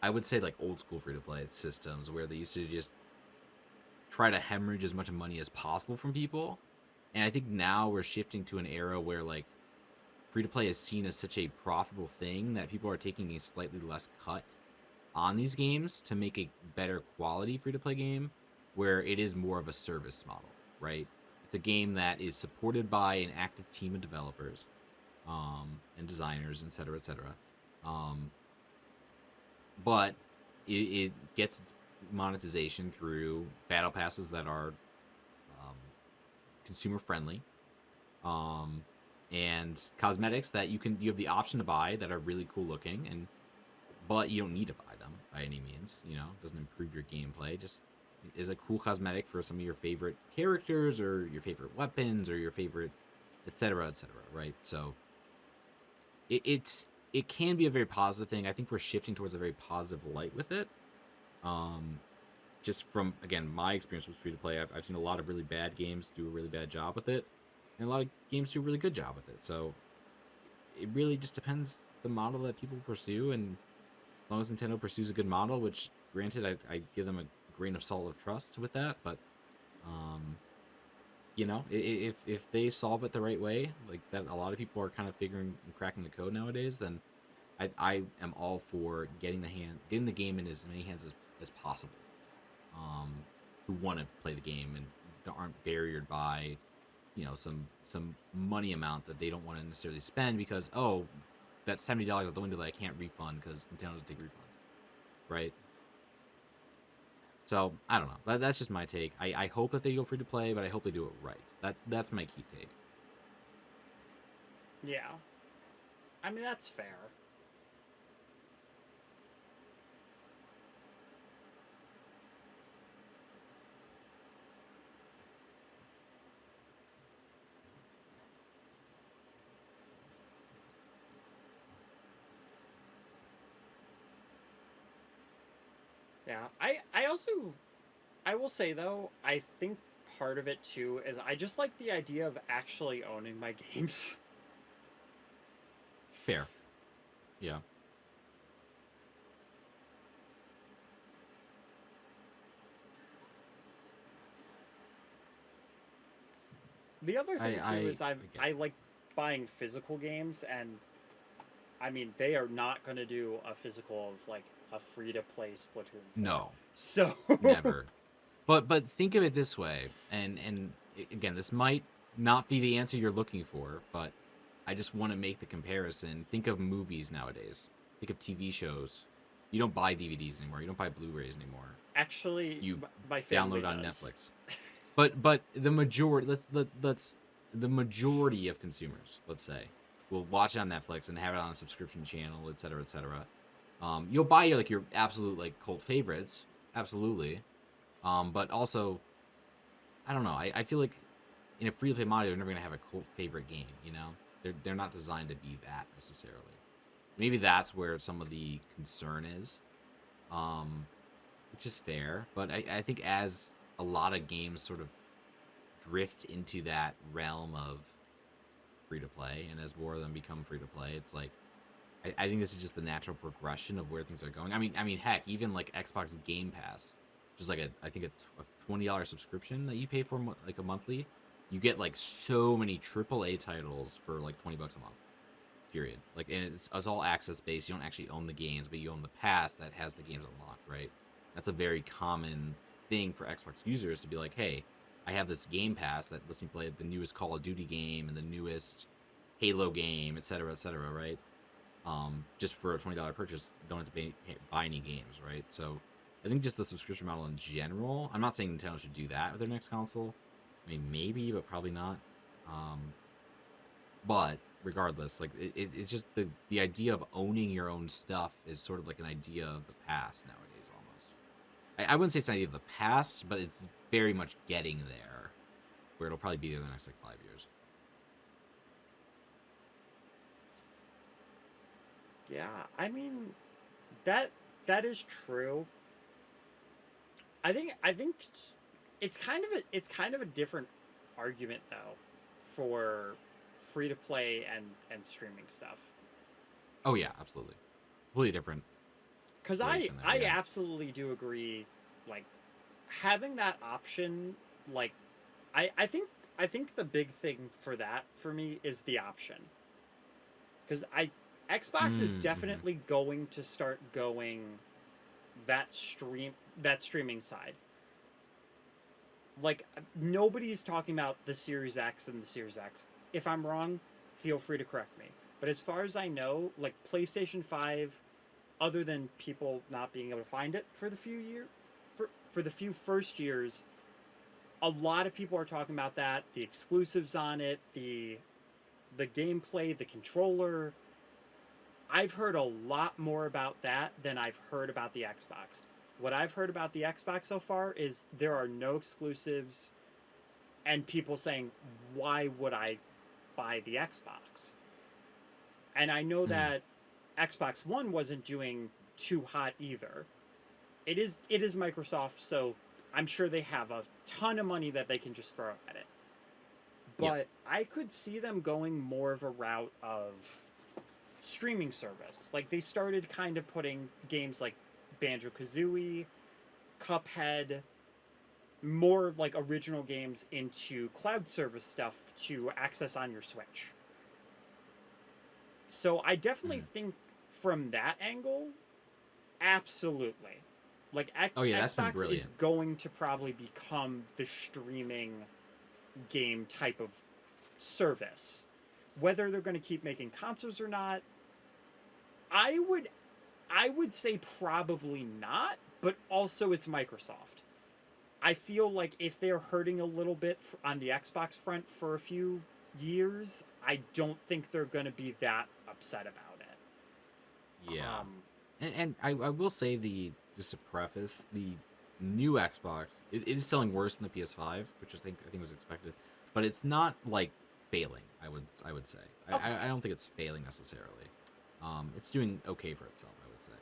I would say like old school free to play systems where they used to just try to hemorrhage as much money as possible from people. And I think now we're shifting to an era where like free to play is seen as such a profitable thing that people are taking a slightly less cut on these games to make a better quality free to play game where it is more of a service model, right? It's a game that is supported by an active team of developers and designers, et cetera, et cetera. Um, but it gets its monetization through battle passes that are um, consumer friendly um, and cosmetics that you have the option to buy that are really cool looking and but you don't need to buy them by any means. You know, it doesn't improve your gameplay. Just is a cool cosmetic for some of your favorite characters or your favorite weapons or your favorite, et cetera. Right? So it's it can be a very positive thing. I think we're shifting towards a very positive light with it. Um, just from again my experience with free to play, I've seen a lot of really bad games do a really bad job with it, and a lot of games do a really good job with it. So it really just depends the model that people pursue, and as long as Nintendo pursues a good model, which granted I give them a grain of salt of trust with that, but um, you know, if they solve it the right way, like that, a lot of people are kind of figuring and cracking the code nowadays. Then I am all for getting the game in as many hands as possible. Um, who want to play the game and aren't barriered by some money amount that they don't want to necessarily spend because oh that's $70 out the window that I can't refund because Nintendo doesn't take refunds, right? So I don't know. That's just my take. I hope that they go free to play, but I hope they do it right. That's my key take. yeah. I mean, that's fair. Yeah. I also, I will say though, I think part of it too is I just like the idea of actually owning my games. Fair. Yeah. The other thing too is I get I it. like buying physical games, and I mean they are not going to do a physical of like a free to play Splatoon 4. No, So never. But think of it this way, and again, this might not be the answer you're looking for, but I just want to make the comparison. Think of movies nowadays. Think of TV shows. You don't buy DVDs anymore. You don't buy Blu-rays anymore. actually, You my family download on does. Netflix. But the majority let's the majority of consumers, let's say, will watch it on Netflix and have it on a subscription channel, et cetera, et cetera. You'll buy your absolute like cult favorites, absolutely. But also, I don't know. I feel like in a free to play model, they're never gonna have a cult favorite game. You know, they're not designed to be that necessarily. Maybe that's where some of the concern is, um, which is fair. But I think as a lot of games sort of drift into that realm of free to play, and as more of them become free to play, it's like I think this is just the natural progression of where things are going. I mean, heck, even like Xbox Game Pass, which is like I think a $20 subscription that you pay for like a monthly. You get like so many AAA titles for like $20 a month. Period. Like, and it's all access based. You don't actually own the games, but you own the pass that has the games unlocked, right? That's a very common thing for Xbox users to be like, hey, I have this Game Pass that lets me play the newest Call of Duty game and the newest Halo game, et cetera, right? Just for a $20 purchase, don't have to buy any games, right? So I think just the subscription model in general. I'm not saying Nintendo should do that with their next console. I mean, maybe, but probably not. Um, but regardless, like it's just the idea of owning your own stuff is sort of like an idea of the past nowadays almost. I wouldn't say it's an idea of the past, but it's very much getting there, where it'll probably be there in the next like 5 years. Yeah, I mean that that is true. I think it's kind of a different argument though for free to play and streaming stuff. Oh yeah, absolutely, completely different Cuz situation there. I Yeah. absolutely do agree, like having that option, like I think I think the big thing for that for me is the option. Cuz I Xbox is Mm-hmm. definitely going to start going that streaming side. Like nobody's talking about the Series X and the Series X. If I'm wrong, feel free to correct me. But as far as I know, like PlayStation 5, other than people not being able to find it for the few years, for the few first years, a lot of people are talking about that, the exclusives on it, the gameplay, the controller. I've heard a lot more about that than I've heard about the Xbox. What I've heard about the Xbox so far is there are no exclusives, and people saying, why would I buy the Xbox? And I know Mm. that Xbox One wasn't doing too hot either. It is Microsoft, so I'm sure they have a ton of money that they can just throw at it. Yeah. But I could see them going more of a route of streaming service. Like they started kind of putting games like Banjo Kazooie, Cuphead, more like original games into cloud service stuff to access on your Switch. So I definitely Mm. think from that angle, absolutely. Like Oh yeah, that's been Xbox is brilliant. going to probably become the streaming game type of service. Whether they're going to keep making consoles or not, I would I would say probably not, but also it's Microsoft. I feel like if they're hurting a little bit on the Xbox front for a few years, I don't think they're going to be that upset about it. Yeah. Um, And I will say just to preface, the new Xbox, it is selling worse than the PS5, which I think was expected, but it's not like failing. I would say I okay, don't think it's failing necessarily. It's doing okay for itself, I would say.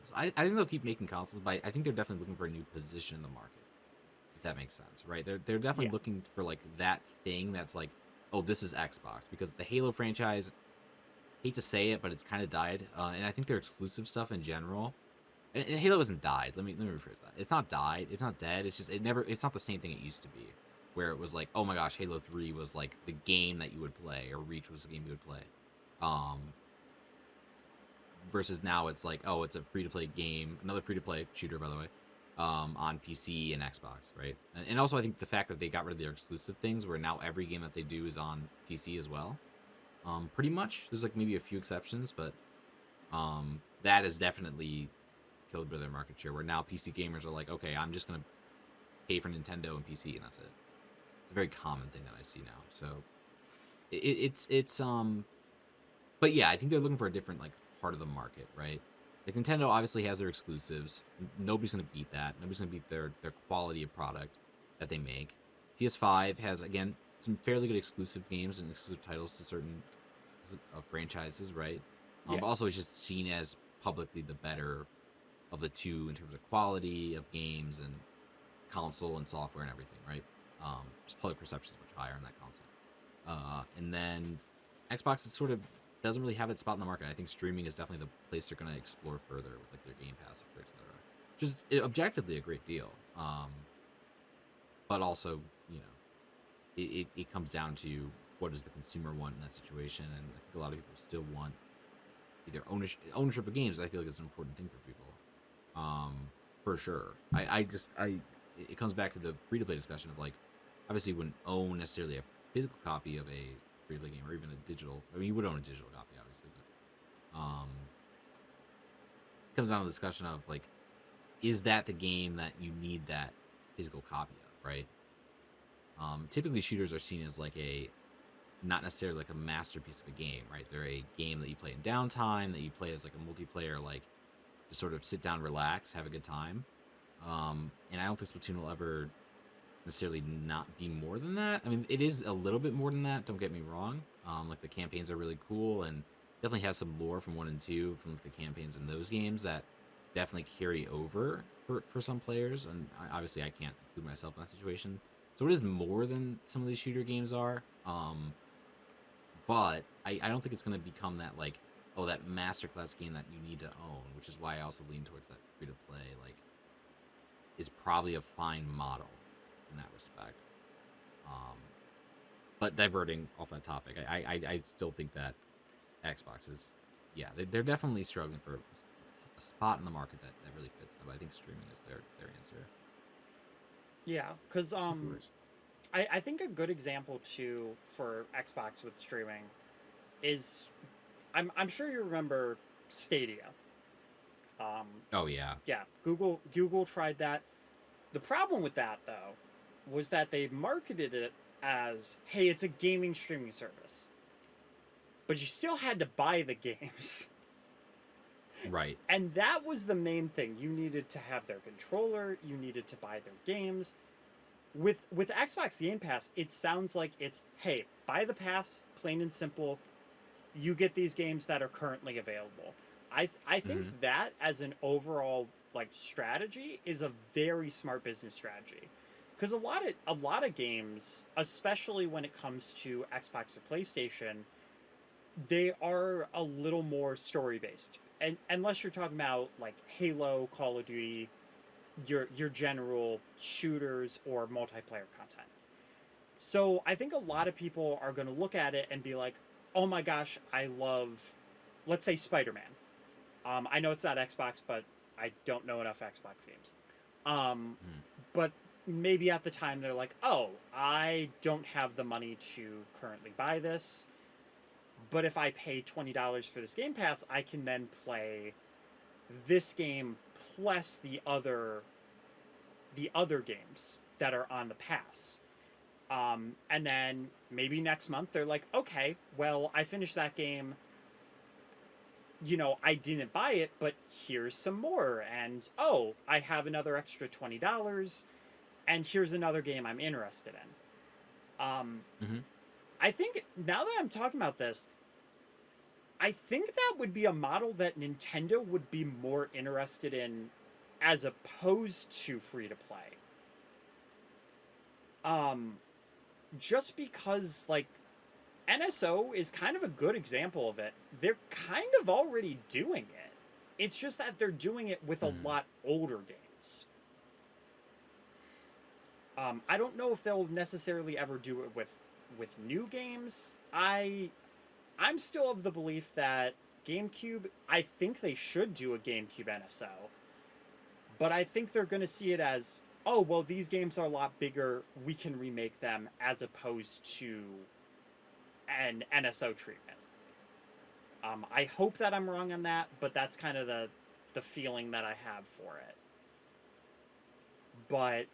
So I think they'll keep making consoles, but I think they're definitely looking for a new position in the market, if that makes sense, right? They're yeah, definitely looking for like that thing that's like, oh, this is Xbox, because the Halo franchise, hate to say it, but it's kind of died, and I think their exclusive stuff in general, and Halo hasn't died. Let me rephrase that. It's not died. It's not dead. It's just it never. It's not the same thing it used to be, where it was like, oh my gosh, Halo 3 was like the game that you would play, or Reach was the game you would play. Um, versus now it's like, oh, it's a free to play game, another free to play shooter, by the way, on PC and Xbox, right? And also I think the fact that they got rid of their exclusive things, where now every game that they do is on PC as well. Pretty much. There's like maybe a few exceptions, but that is definitely killed by their market share. Where now PC gamers are like, okay, I'm just gonna pay for Nintendo and PC, and that's it. It's a very common thing that I see now. So it's. But yeah, I think they're looking for a different like part of the market, right? Like Nintendo obviously has their exclusives. Nobody's gonna beat that. Nobody's gonna beat their quality of product that they make. PS5 has again some fairly good exclusive games and exclusive titles to certain franchises, right? yeah, But also it's just seen as publicly the better of the two in terms of quality of games and console and software and everything, right? Just public perception is much higher on that console. And then Xbox is sort of doesn't really have its spot in the market. I think streaming is definitely the place they're going to explore further with like their Game Pass, etc. Which is objectively a great deal. But also, you know, it comes down to what does the consumer want in that situation, and I think a lot of people still want either ownership of games. I feel like it's an important thing for people, um, for sure. It comes back to the free to play discussion of like, obviously you wouldn't own necessarily a physical copy of a free to play game or even a digital. I mean, you would own a digital copy, obviously, but it comes down to the discussion of like, is that the game that you need that physical copy of, right? Typically, shooters are seen as like a not necessarily like a masterpiece of a game, right? They're a game that you play in downtime, that you play as like a multiplayer, like to sort of sit down, relax, have a good time. And I don't think Splatoon will ever necessarily not be more than that. I mean, it is a little bit more than that. Don't get me wrong. Like the campaigns are really cool and definitely has some lore from 1 and 2 from like, the campaigns in those games that definitely carry over for some players. And obviously, I can't include myself in that situation. So it is more than some of these shooter games are. But I don't think it's going to become that like, oh, that masterclass game that you need to own, which is why I also lean towards that free to play. Like, is probably a fine model in that respect. Um, but diverting off that topic, I still think that Xbox is, yeah, they're definitely struggling for a spot in the market that really fits them. But I think streaming is their answer. yeah. Because See if yours. I think a good example too for Xbox with streaming is I'm sure you remember Stadia. Um, Oh yeah, yeah, Google tried that. The problem with that though was that they marketed it as, hey, it's a gaming streaming service, but you still had to buy the games. right. And that was the main thing. You needed to have their controller, you needed to buy their games. With Xbox Game Pass, it sounds like it's, hey, buy the pass, plain and simple. You get these games that are currently available. I think Mm-hmm. that as an overall like strategy is a very smart business strategy. Because a lot of games, especially when it comes to Xbox or PlayStation, they are a little more story based. And unless you're talking about like Halo, Call of Duty, your general shooters or multiplayer content. So I think a lot of people are going to look at it and be like, "Oh my gosh, I love, let's say Spider Man." I know it's not Xbox, but I don't know enough Xbox games. Um, Mm-hmm. but maybe at the time they're like, "Oh, I don't have the money to currently buy this, but if I pay $20 for this Game Pass, I can then play this game plus the other games that are on the pass." And then maybe next month they're like, okay, well, I finished that game. I didn't buy it, but here's some more, and oh, I have another extra $20, and here's another game I'm interested in. Hmm. I think now that I'm talking about this, I think that would be a model that Nintendo would be more interested in as opposed to free to play. Um, just because, like, NSO is kind of a good example of it. They're kind of already doing it. It's just that they're doing it with a Hmm. lot older games. I don't know if they'll necessarily ever do it with new games. I'm still of the belief that GameCube. I think they should do a GameCube NSO, but I think they're going to see it as, oh well, these games are a lot bigger. We can remake them as opposed to an NSO treatment. I hope that I'm wrong on that, but that's kind of the feeling that I have for it. But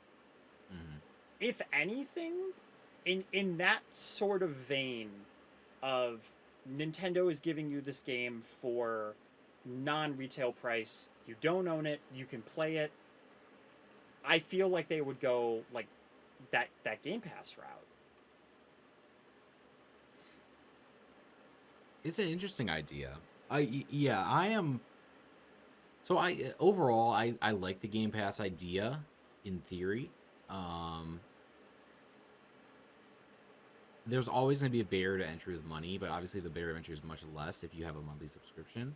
Hmm. if anything, in that sort of vein of Nintendo is giving you this game for non-retail price, you don't own it, you can play it. I feel like they would go like that Game Pass route. It's an interesting idea. Yeah, I am. So I overall I like the Game Pass idea in theory. Um, there's always going to be a barrier to entry with money, but obviously the barrier to entry is much less if you have a monthly subscription.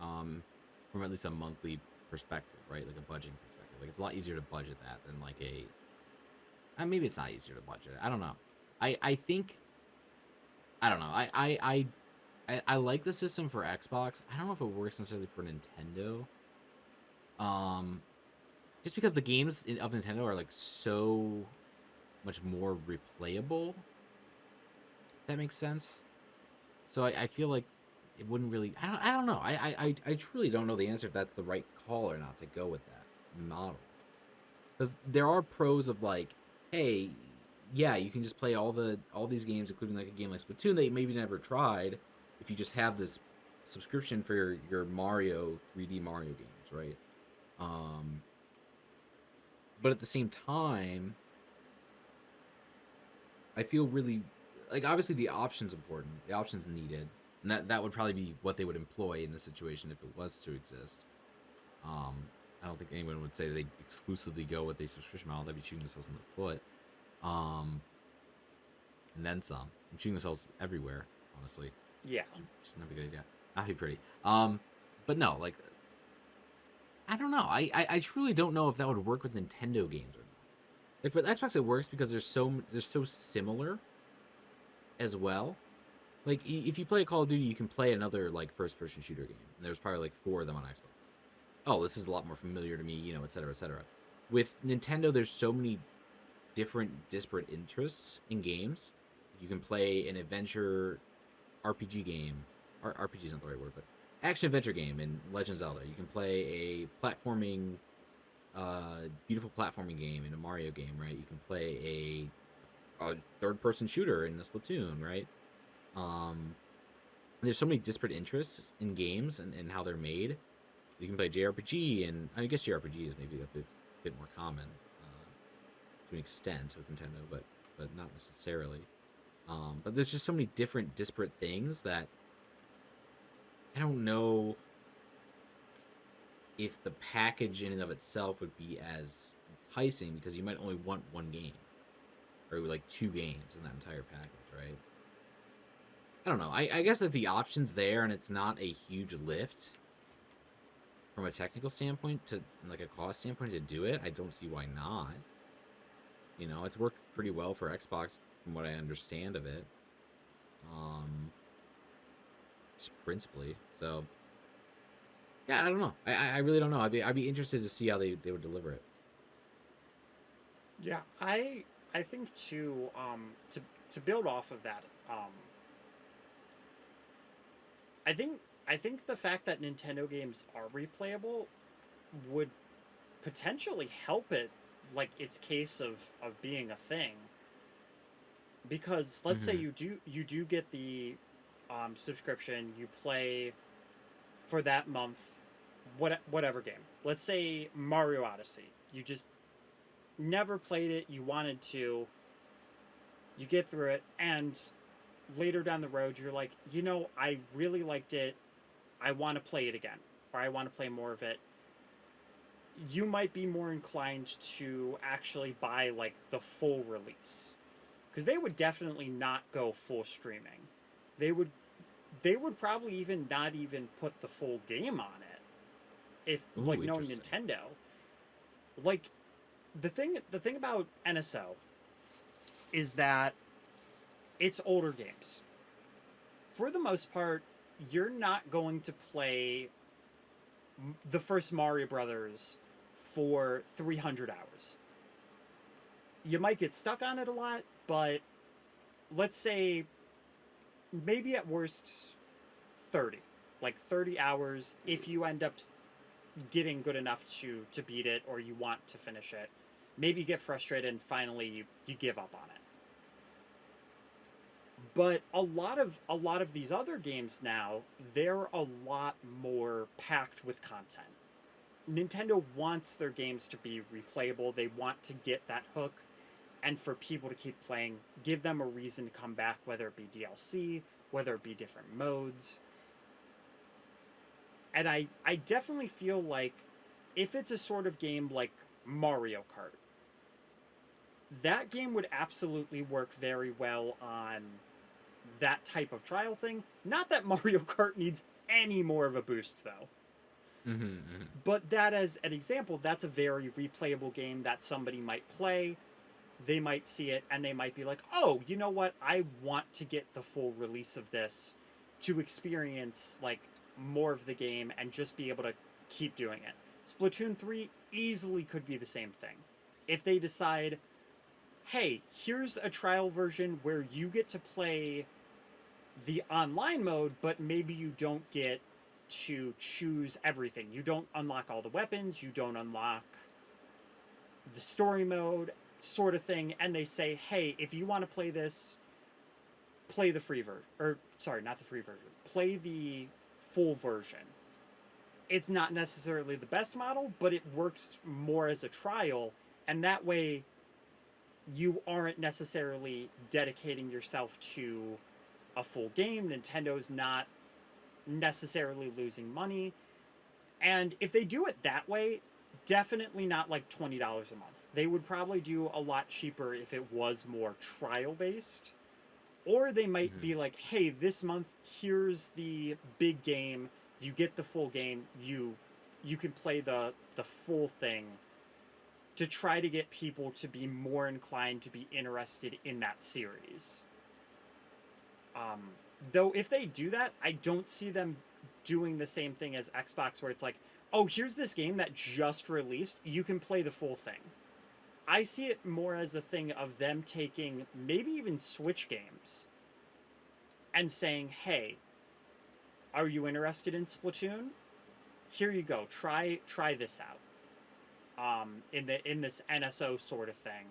Um, from at least a monthly perspective, right? Like a budgeting perspective. Like it's a lot easier to budget that than like maybe it's not easier to budget. I don't know. I think I don't know. I like the system for Xbox. I don't know if it works necessarily for Nintendo. Um, just because the games of Nintendo are like so much more replayable. That makes sense. So I feel like it wouldn't really. I don't know. I truly don't know the answer if that's the right call or not to go with that model. Because there are pros of like, hey, yeah, you can just play all these games, including like a game like Splatoon that you maybe never tried, if you just have this subscription for your Mario 3D Mario games, right? Um, but at the same time, I feel really like obviously the option's important, the option's needed, and that would probably be what they would employ in this situation if it was to exist. Um, I don't think anyone would say they'd exclusively go with a subscription model. They'd be shooting themselves in the foot. Um, and then some. I'm shooting themselves everywhere, honestly. Yeah, It's not a good idea. Not be pretty. But no, like I don't know. I truly don't know if that would work with Nintendo games or not. Like for the Xbox, it works because they're so similar as well. Like if you play Call of Duty, you can play another like first person shooter game. And there's probably like four of them on Xbox. Oh, this is a lot more familiar to me, et cetera, et cetera. With Nintendo, there's so many different disparate interests in games. You can play an adventure RPG game. RPG is not the right word, but action adventure game in Legend of Zelda. You can play a platforming, beautiful platforming game in a Mario game, right? You can play a third person shooter in a Splatoon, right? Um, there's so many disparate interests in games and how they're made. You can play JRPG, and I guess JRPG is maybe bit more common to an extent with Nintendo, but not necessarily. But there's just so many different disparate things that I don't know if the package in and of itself would be as enticing because you might only want one game or like two games in that entire package, right? I don't know. I guess that the option's there and it's not a huge lift from a technical standpoint to like a cost standpoint to do it. I don't see why not. It's worked pretty well for Xbox from what I understand of it. Um, just principally. So yeah, I don't know. I really don't know. I'd be interested to see how they would deliver it. yeah. I think too. To build off of that, I think I think the fact that Nintendo games are replayable would potentially help it, like its case of being a thing. Because let's say Mm-hmm. you do get the subscription, you play for that month, whatever game. Let's say Mario Odyssey. You just never played it, you wanted to, you get through it, and later down the road, you're like, I really liked it. I want to play it again, or I want to play more of it. You might be more inclined to actually buy like the full release, because they would definitely not go full streaming. They would they would probably even not even put the full game on it if Ooh, like knowing interesting. Nintendo. Like the thing about NSO is that it's older games. For the most part, you're not going to play the first Mario Brothers for 300 hours. You might get stuck on it a lot, but let's say maybe at worst 30. Like 30 hours if you end up getting good enough to beat it or you want to finish it. Maybe you get frustrated and finally you give up on it. But a lot of these other games now, they're a lot more packed with content. Nintendo wants their games to be replayable. They want to get that hook and for people to keep playing, give them a reason to come back, whether it be DLC, whether it be different modes. And I definitely feel like if it's a sort of game like Mario Kart, that game would absolutely work very well on that type of trial thing. Not that Mario Kart needs any more of a boost, though. Mm-hmm, mm-hmm. But that as an example, that's a very replayable game that somebody might play. They might see it and they might be like, oh, you know what? I want to get the full release of this to experience like more of the game and just be able to keep doing it. Splatoon 3 easily could be the same thing. If they decide, hey, here's a trial version where you get to play the online mode, but maybe you don't get to choose everything. You don't unlock all the weapons, you don't unlock the story mode, sort of thing. And they say, hey, if you want to play this, play the free version. Or, sorry, not the free version. Play the full version. It's not necessarily the best model, but it works more as a trial. And that way, you aren't necessarily dedicating yourself to a full game. Nintendo's not necessarily losing money. And if they do it that way, definitely not like $20 a month. They would probably do a lot cheaper if it was more trial based. Or they might Mm-hmm. be like, hey, this month here's the big game. You get the full game. You can play the full thing to try to get people to be more inclined to be interested in that series. Um, though if they do that, I don't see them doing the same thing as Xbox, where it's like, oh, here's this game that just released. You can play the full thing. I see it more as a thing of them taking maybe even Switch games and saying, hey, are you interested in Splatoon? Here you go. Try this out. In this NSO sort of thing.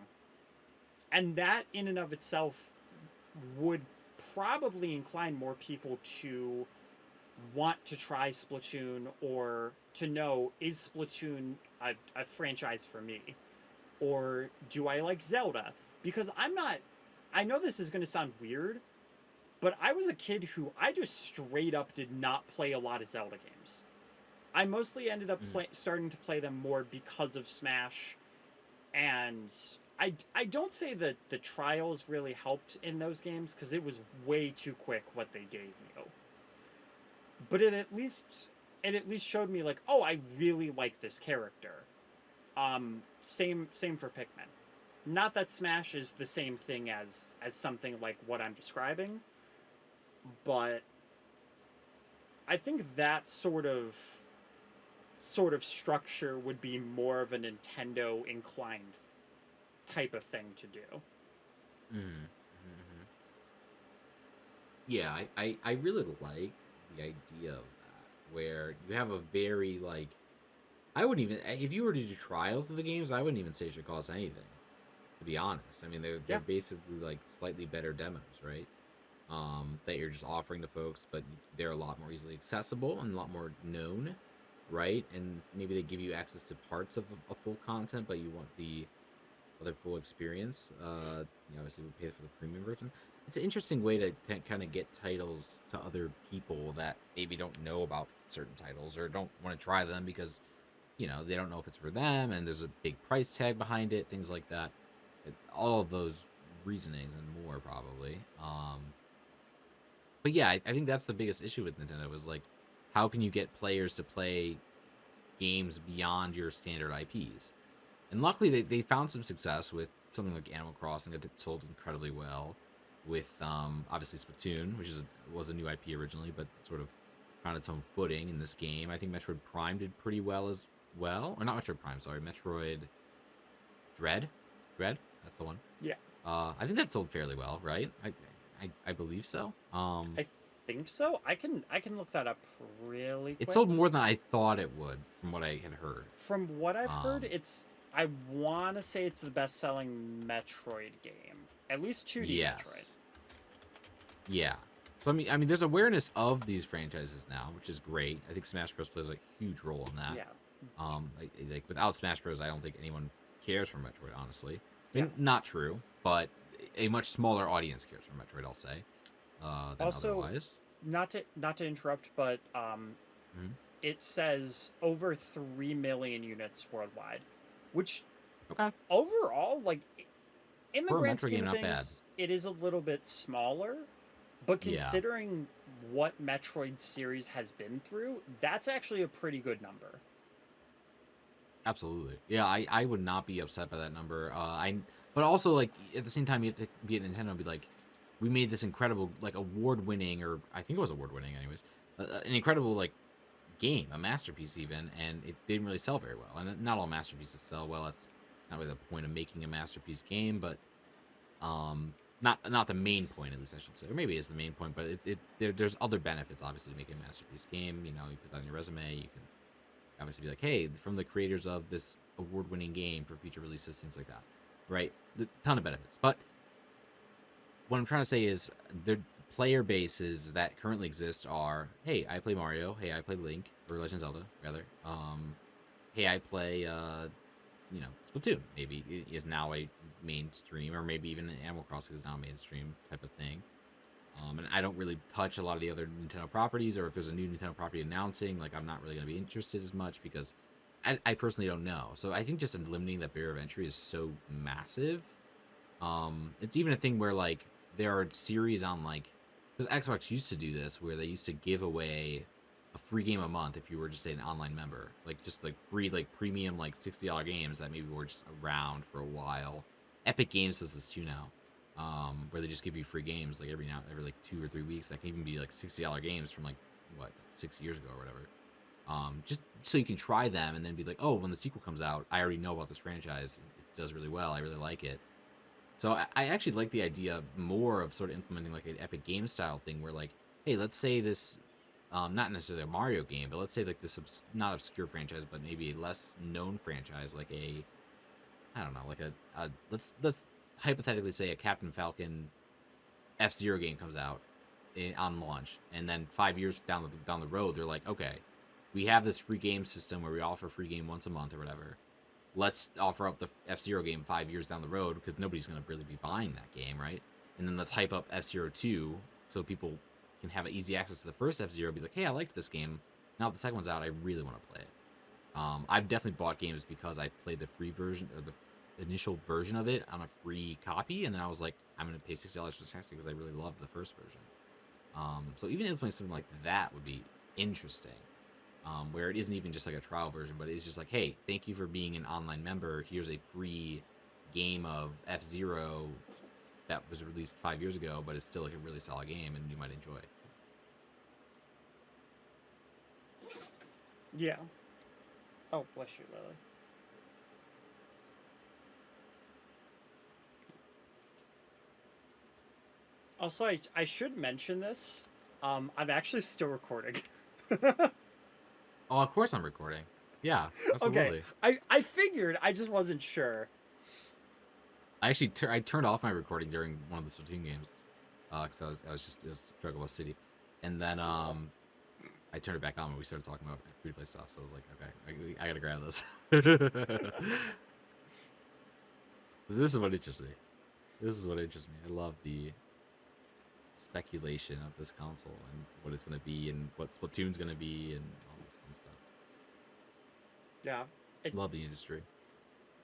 And that in and of itself would probably incline more people to want to try Splatoon or to know, is Splatoon a franchise for me? Or do I like Zelda? Because I know this is going to sound weird, but I was a kid who I just straight up did not play a lot of Zelda games. I mostly ended up starting to play them more because of Smash, and I don't say that the trials really helped in those games because it was way too quick what they gave you. But it at least showed me like, oh, I really like this character. Same for Pikmin. Not that Smash is the same thing as something like what I'm describing, but I think that sort of structure would be more of a Nintendo inclined type of thing to do. Mm-hmm. Mm-hmm. Yeah, I really like the idea of that, where you have a very like, I wouldn't even, if you were to do trials of the games, I wouldn't even say it should cost anything, to be honest. I mean, they're Yeah. basically like slightly better demos, right? that you're just offering to folks, but they're a lot more easily accessible and a lot more known, right? And maybe they give you access to parts of a full content, but you want the other full experience. Obviously we pay for the premium version. It's an interesting way to kind of get titles to other people that maybe don't know about certain titles or don't want to try them because they don't know if it's for them, and there's a big price tag behind it, things like that. All of those reasonings and more probably. But yeah, I think that's the biggest issue with Nintendo is like, how can you get players to play games beyond your standard IPs? And luckily, they found some success with something like Animal Crossing that sold incredibly well. With obviously Splatoon, which was a new IP originally, but sort of found its own footing in this game. I think Metroid Prime did pretty well as well, or not Metroid Prime, sorry, Metroid Dread, Dread, that's the one. Yeah, I think that sold fairly well, right? I believe so. I think so. I can look that up really It quick. sold more than I thought it would, from what I had heard. From what I've heard, Um, it's I want to say it's the best-selling Metroid game, at least 2D Metroid. yes, yeah. So I mean, there's awareness of these franchises now, which is great. I think Smash Bros plays a huge role in that. Yeah, Like without Smash Bros, I don't think anyone cares for Metroid. Honestly, I yeah. mean, not true, but a much smaller audience cares for Metroid. I'll say, than Also, otherwise. not to interrupt, but Mhm. it says over 3 million units worldwide, which Okay, overall, like in the for a grand Metroid scheme game, of not bad. things, it is a little bit smaller. But Yeah, considering what Metroid series has been through, that's actually a pretty good number. absolutely. Yeah, I would not be upset by that number. But also like at the same time, you have to be at Nintendo and be like, we made this incredible like award-winning, or I think it was award-winning, anyways, an incredible like game, a masterpiece even, and it didn't really sell very well. And not all masterpieces sell well. That's not really the point of making a masterpiece game, but um, not the main point, at least I should say, or maybe it's the main point. But there's other benefits obviously to making a masterpiece game. You put that on your resume. You can obviously be like, hey, from the creators of this award-winning game for future releases, things like that, right? A ton of benefits. But what I'm trying to say is the player bases that currently exist are, hey, I play Mario, hey, I play Link, or Legend of Zelda, rather. Hey, I play, Splatoon, maybe is now a mainstream, or maybe even Animal Crossing is now a mainstream type of thing. And I don't really touch a lot of the other Nintendo properties, or if there's a new Nintendo property announcing, like I'm not really going to be interested as much because I personally don't know. So I think just eliminating that barrier of entry is so massive. It's even a thing where like there are series on like because Xbox used to do this where they used to give away a free game a month if you were just an online member, like just like free like premium like $60 games that maybe were just around for a while. Epic Games does this too now, where they just give you free games like every like 2 or 3 weeks. That can even be like $60 games from like what 6 years ago or whatever. Just so you can try them and then be like, oh, when the sequel comes out, I already know about this franchise. It does really well. I really like it. So I actually like the idea more of sort of implementing like an Epic Games style thing where like, hey, let's say this, not necessarily a Mario game, but let's say like this not obscure franchise, but maybe a less known franchise, like I don't know, like let's hypothetically say a Captain Falcon F-Zero game comes out on launch, and then 5 years down the road, they're like, okay, we have this free game system where we offer free game once a month or whatever. Let's offer up the F-Zero game 5 years down the road because nobody's going to really be buying that game, right? And then let's hype up F-Zero 2 so people can have easy access to the first F-Zero, be like, hey, I liked this game. Now that the second one's out, I really want to play it. I've definitely bought games because I played the free version or the initial version of it on a free copy, and then I was like, I'm going to pay $60 for this next because I really loved the first version. So even implementing something like that would be interesting, where it isn't even just like a trial version, but it's just like, hey, thank you for being an online member. Here's a free game of F-Zero that was released 5 years ago, but it's still like a really solid game and you might enjoy. Yeah. Oh, bless you, Lily. Also, I should mention this. I'm actually still recording. Oh, of course I'm recording. Yeah, Okay, absolutely. I figured. I just wasn't sure. I actually I turned off my recording during one of the Splatoon games. because it was Struggle Bus City, and then Cool. I turned it back on when we started talking about free to play stuff. So I was like, okay, I gotta grab this. This is what interests me. This is what interests me. I love the speculation of this console and what it's gonna be and what Splatoon's gonna be and all this fun stuff. Yeah. It Love the industry.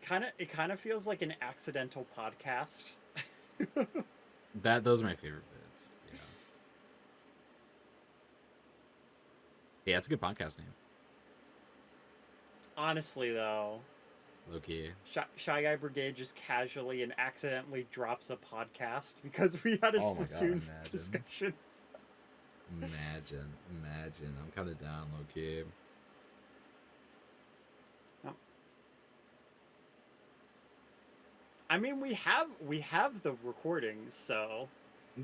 kind of feels like an accidental podcast. Those are my favorite bits. Yeah. Yeah, it's a good podcast name. Honestly, though, Low key. Shy Guy Brigade just casually and accidentally drops a podcast because we had a Oh my god, Splatoon imagine. discussion. Imagine. I'm kinda down, low key. Oh. I mean, we have the recordings, so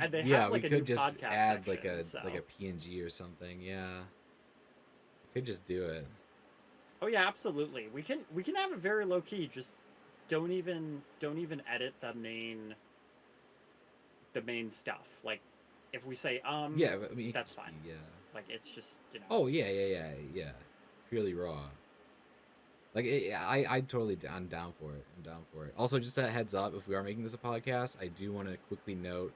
and they Yeah, have we like a new could just podcast add like section. a So, PNG or something. Yeah, we could just do it. oh yeah, absolutely. We can have it very low key. Just don't even edit the main stuff. Like if we say Yeah, but, I mean, it could that's just be fine. yeah. Like it's just Oh yeah. Purely raw. Like I'm down for it. I'm down for it. Also, just a heads up, if we are making this a podcast, I do want to quickly note,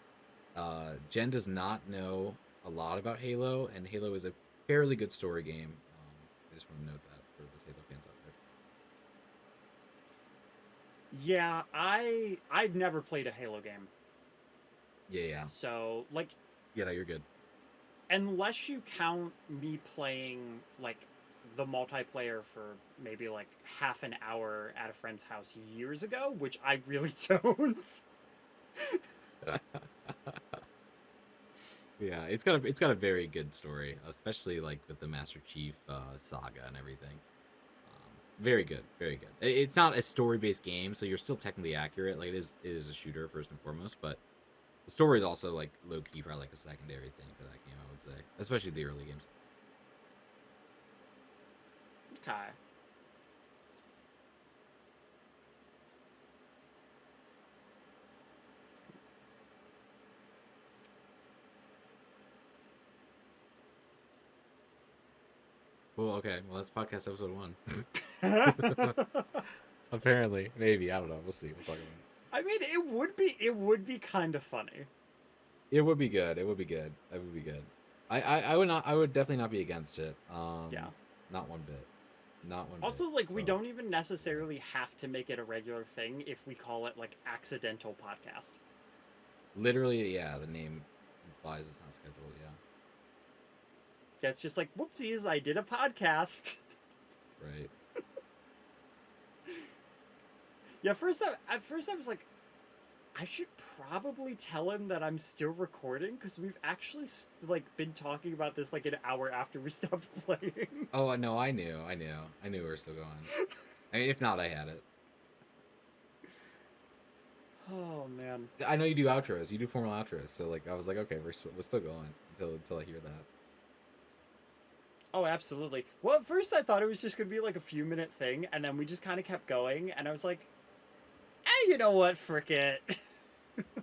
Jen does not know a lot about Halo, and Halo is a fairly good story game. I just want to note that for the Halo fans out Yeah, I've never played a Halo game. there. Yeah. So, like, Yeah, no, you're good. unless you count me playing like the multiplayer for maybe like half an hour at a friend's house years ago, which I really don't. Yeah, it's got a very good story, especially like with the Master Chief saga and everything. Very good, very good. It's not a story-based game, so you're still technically accurate. Like it is a shooter first and foremost, but the story is also like low key, probably like a secondary thing for that game, I would say, especially the early games. Okay. Well, okay, well that's podcast episode 1. Apparently, maybe I don't know. We'll see. We'll talk about it. I mean, it would be kind of funny. It would be good. It would be good. It would be good. I would not. I would definitely not be against it. Yeah. Not one bit. Not one bit. Also, like, we So don't even yeah. necessarily have to make it a regular thing if we call it like accidental podcast. Literally, yeah. The name implies it's not scheduled. Yeah. Yeah, it's just like, whoopsies, I did a podcast. Right. Yeah, at first I was like, I should probably tell him that I'm still recording because we've actually like been talking about this like an hour after we stopped playing. Oh no, I knew. We were still going. I mean, if not, I had it. Oh man. I know you do outros. You do formal outros. So like, I was like, okay, we're still going until I hear that. Oh, absolutely. Well, at first I thought it was just gonna be like a few minute thing, and then we just kind of kept going, and I was like, you know what? Frick it.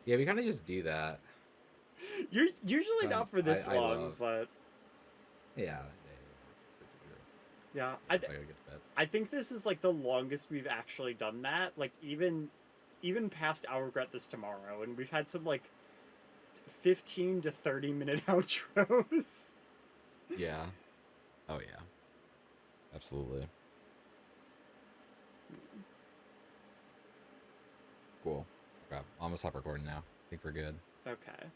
Yeah, we kind of just do that. You're usually Um, not for this I long, love. but Yeah. yeah, I gotta get to bed. I think this is like the longest we've actually done that. Like even past I'll regret this tomorrow, and we've had some like 15 to 30 minute outros. Yeah. Oh yeah. Absolutely. Cool. Okay. I'm gonna stop recording now. I think we're good. Okay.